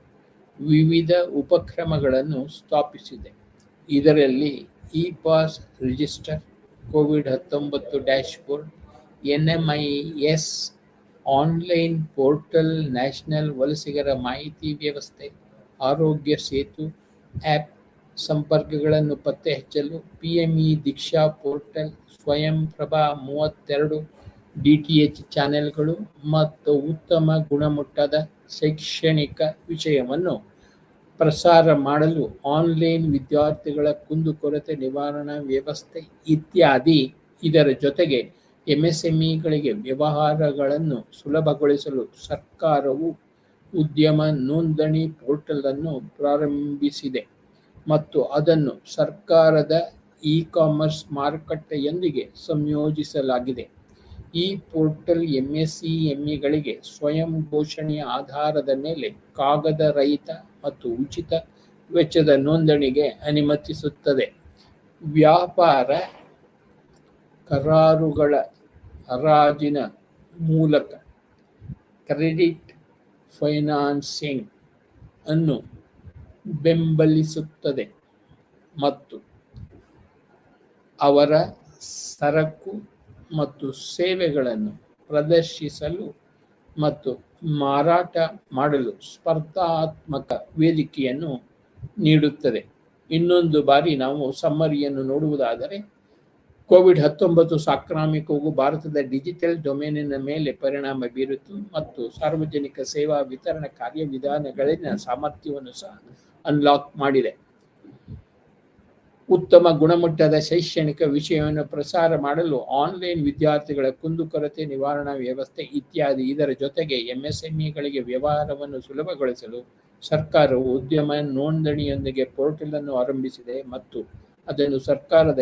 ವಿವಿಧ ಉಪಕ್ರಮಗಳನ್ನು ಸ್ಥಾಪಿಸಿದೆ. ಇದರಲ್ಲಿ ಇ-ಪಾಸ್ ರಿಜಿಸ್ಟರ್, ಕೋವಿಡ್-19 dashboard, NMIS online portal, national ವಲಸಿಗರ ಮಾಹಿತಿ ವ್ಯವಸ್ಥೆ, ಆರೋಗ್ಯ ಸೇತು ಆ್ಯಪ್, ಸಂಪರ್ಕಗಳನ್ನು ಪತ್ತೆಹಚ್ಚಲು ಪಿಎಂಇ ದೀಕ್ಷಾ ಪೋರ್ಟಲ್, ಸ್ವಯಂ ಪ್ರಭಾ 32 ಡಿಟಿಎಚ್ ಚಾನೆಲ್ಗಳು ಮತ್ತು ಉತ್ತಮ ಗುಣಮಟ್ಟದ ಶೈಕ್ಷಣಿಕ ವಿಷಯವನ್ನು ಪ್ರಸಾರ ಮಾಡಲು ಆನ್ಲೈನ್ ವಿದ್ಯಾರ್ಥಿಗಳ ಕುಂದುಕೊರತೆ ನಿವಾರಣಾ ವ್ಯವಸ್ಥೆ ಇತ್ಯಾದಿ. ಇದರ ಜೊತೆಗೆ ಎಂಎಸ್ಎಂಇಗಳಿಗೆ ವ್ಯವಹಾರಗಳನ್ನು ಸುಲಭಗೊಳಿಸಲು ಸರ್ಕಾರವು ಉದ್ಯಮ ನೋಂದಣಿ ಪೋರ್ಟಲ್ ಅನ್ನು ಪ್ರಾರಂಭಿಸಿದೆ ಮತ್ತು ಅದನ್ನು ಸರ್ಕಾರದ ಇ-ಕಾಮರ್ಸ್ ಮಾರುಕಟ್ಟೆಯೊಂದಿಗೆ ಸಂಯೋಜಿಸಲಾಗಿದೆ. ಈ ಪೋರ್ಟಲ್ ಎಂಎಸ್ಎಂಇಗಳಿಗೆ ಸ್ವಯಂ ಘೋಷಣೆಯ ಆಧಾರದ ಮೇಲೆ ಕಾಗದ ರಹಿತ ಮತ್ತು ಉಚಿತ ವೆಚ್ಚದ ನೋಂದಣಿಗೆ ಅನುಮತಿಸುತ್ತದೆ. ವ್ಯಾಪಾರ ಕರಾರುಗಳ ಹರಾಜಿನ ಮೂಲಕ ಕ್ರೆಡಿಟ್ ಫೈನಾನ್ಸಿಂಗ್ ಅನ್ನು ಬೆಂಬಲಿಸುತ್ತದೆ ಮತ್ತು ಅವರ ಸರಕು ಮತ್ತು ಸೇವೆಗಳನ್ನು ಪ್ರದರ್ಶಿಸಲು ಮತ್ತು ಮಾರಾಟ ಮಾಡಲು ಸ್ಪರ್ಧಾತ್ಮಕ ವೇದಿಕೆಯನ್ನು ನೀಡುತ್ತದೆ. ಇನ್ನೊಂದು ಬಾರಿ ನಾವು ಸಮ್ಮರಿಯನ್ನು ನೋಡುವುದಾದರೆ, ಕೋವಿಡ್-19 ಸಾಂಕ್ರಾಮಿಕವು ಭಾರತದ ಡಿಜಿಟಲ್ ಡೊಮೇನಿನ ಮೇಲೆ ಪರಿಣಾಮ ಬೀರಿತು ಮತ್ತು ಸಾರ್ವಜನಿಕ ಸೇವಾ ವಿತರಣಾ ಕಾರ್ಯವಿಧಾನಗಳಲ್ಲಿನ ಸಾಮರ್ಥ್ಯವನ್ನು ಸಹ ಅನ್ಲಾಕ್ ಮಾಡಿದೆ. ಉತ್ತಮ ಗುಣಮಟ್ಟದ ಶೈಕ್ಷಣಿಕ ವಿಷಯವನ್ನು ಪ್ರಸಾರ ಮಾಡಲು ಆನ್ಲೈನ್ ವಿದ್ಯಾರ್ಥಿಗಳ ಕುಂದುಕೊರತೆ ನಿವಾರಣಾ ವ್ಯವಸ್ಥೆ ಇತ್ಯಾದಿ. ಇದರ ಜೊತೆಗೆ ಎಂಎಸ್ಎಂಇಗಳಿಗೆ ವ್ಯವಹಾರವನ್ನು ಸುಲಭಗೊಳಿಸಲು ಸರ್ಕಾರವು ಉದ್ಯಮ ನೋಂದಣಿಯೊಂದಿಗೆ ಪೋರ್ಟಲ್ ಅನ್ನು ಆರಂಭಿಸಿದೆ ಮತ್ತು ಅದನ್ನು ಸರ್ಕಾರದ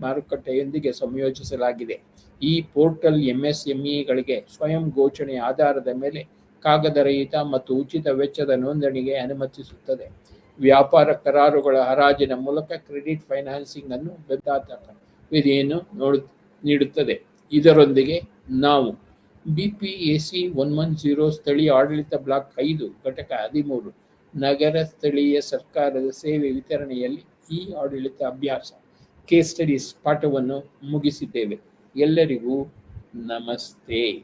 ಮಾರುಕಟ್ಟೆಯೊಂದಿಗೆ ಸಂಯೋಜಿಸಲಾಗಿದೆ. ಈ ಪೋರ್ಟಲ್ ಎಂಎಸ್ಎಂಇಗಳಿಗೆ ಸ್ವಯಂ ಘೋಷಣೆಯ ಆಧಾರದ ಮೇಲೆ ಕಾಗದರಹಿತ ಮತ್ತು ಉಚಿತ ವೆಚ್ಚದ ನೋಂದಣಿಗೆ ಅನುಮತಿಸುತ್ತದೆ. ವ್ಯಾಪಾರ ಕರಾರುಗಳ ಹರಾಜಿನ ಮೂಲಕ ಕ್ರೆಡಿಟ್ ಫೈನಾನ್ಸಿಂಗ್ ಅನ್ನು ಬೆಂಬಲಿತ ವಿಧಿಯನ್ನು ನೀಡುತ್ತದೆ. ಇದರೊಂದಿಗೆ ನಾವು ಬಿಪಿಎಸಿ 110 ಸ್ಥಳೀಯ ಆಡಳಿತ ಬ್ಲಾಕ್ 5 ಘಟಕ 13 ನಗರ ಸ್ಥಳೀಯ ಸರ್ಕಾರದ ಸೇವೆ ವಿತರಣೆಯಲ್ಲಿ ಈ ಆಡಳಿತ ಅಭ್ಯಾಸ ಕೇಸ್ ಸ್ಟಡೀಸ್ ಪಾಠವನ್ನು ಮುಗಿಸಿದ್ದೇವೆ. ಎಲ್ಲರಿಗೂ ನಮಸ್ತೆ.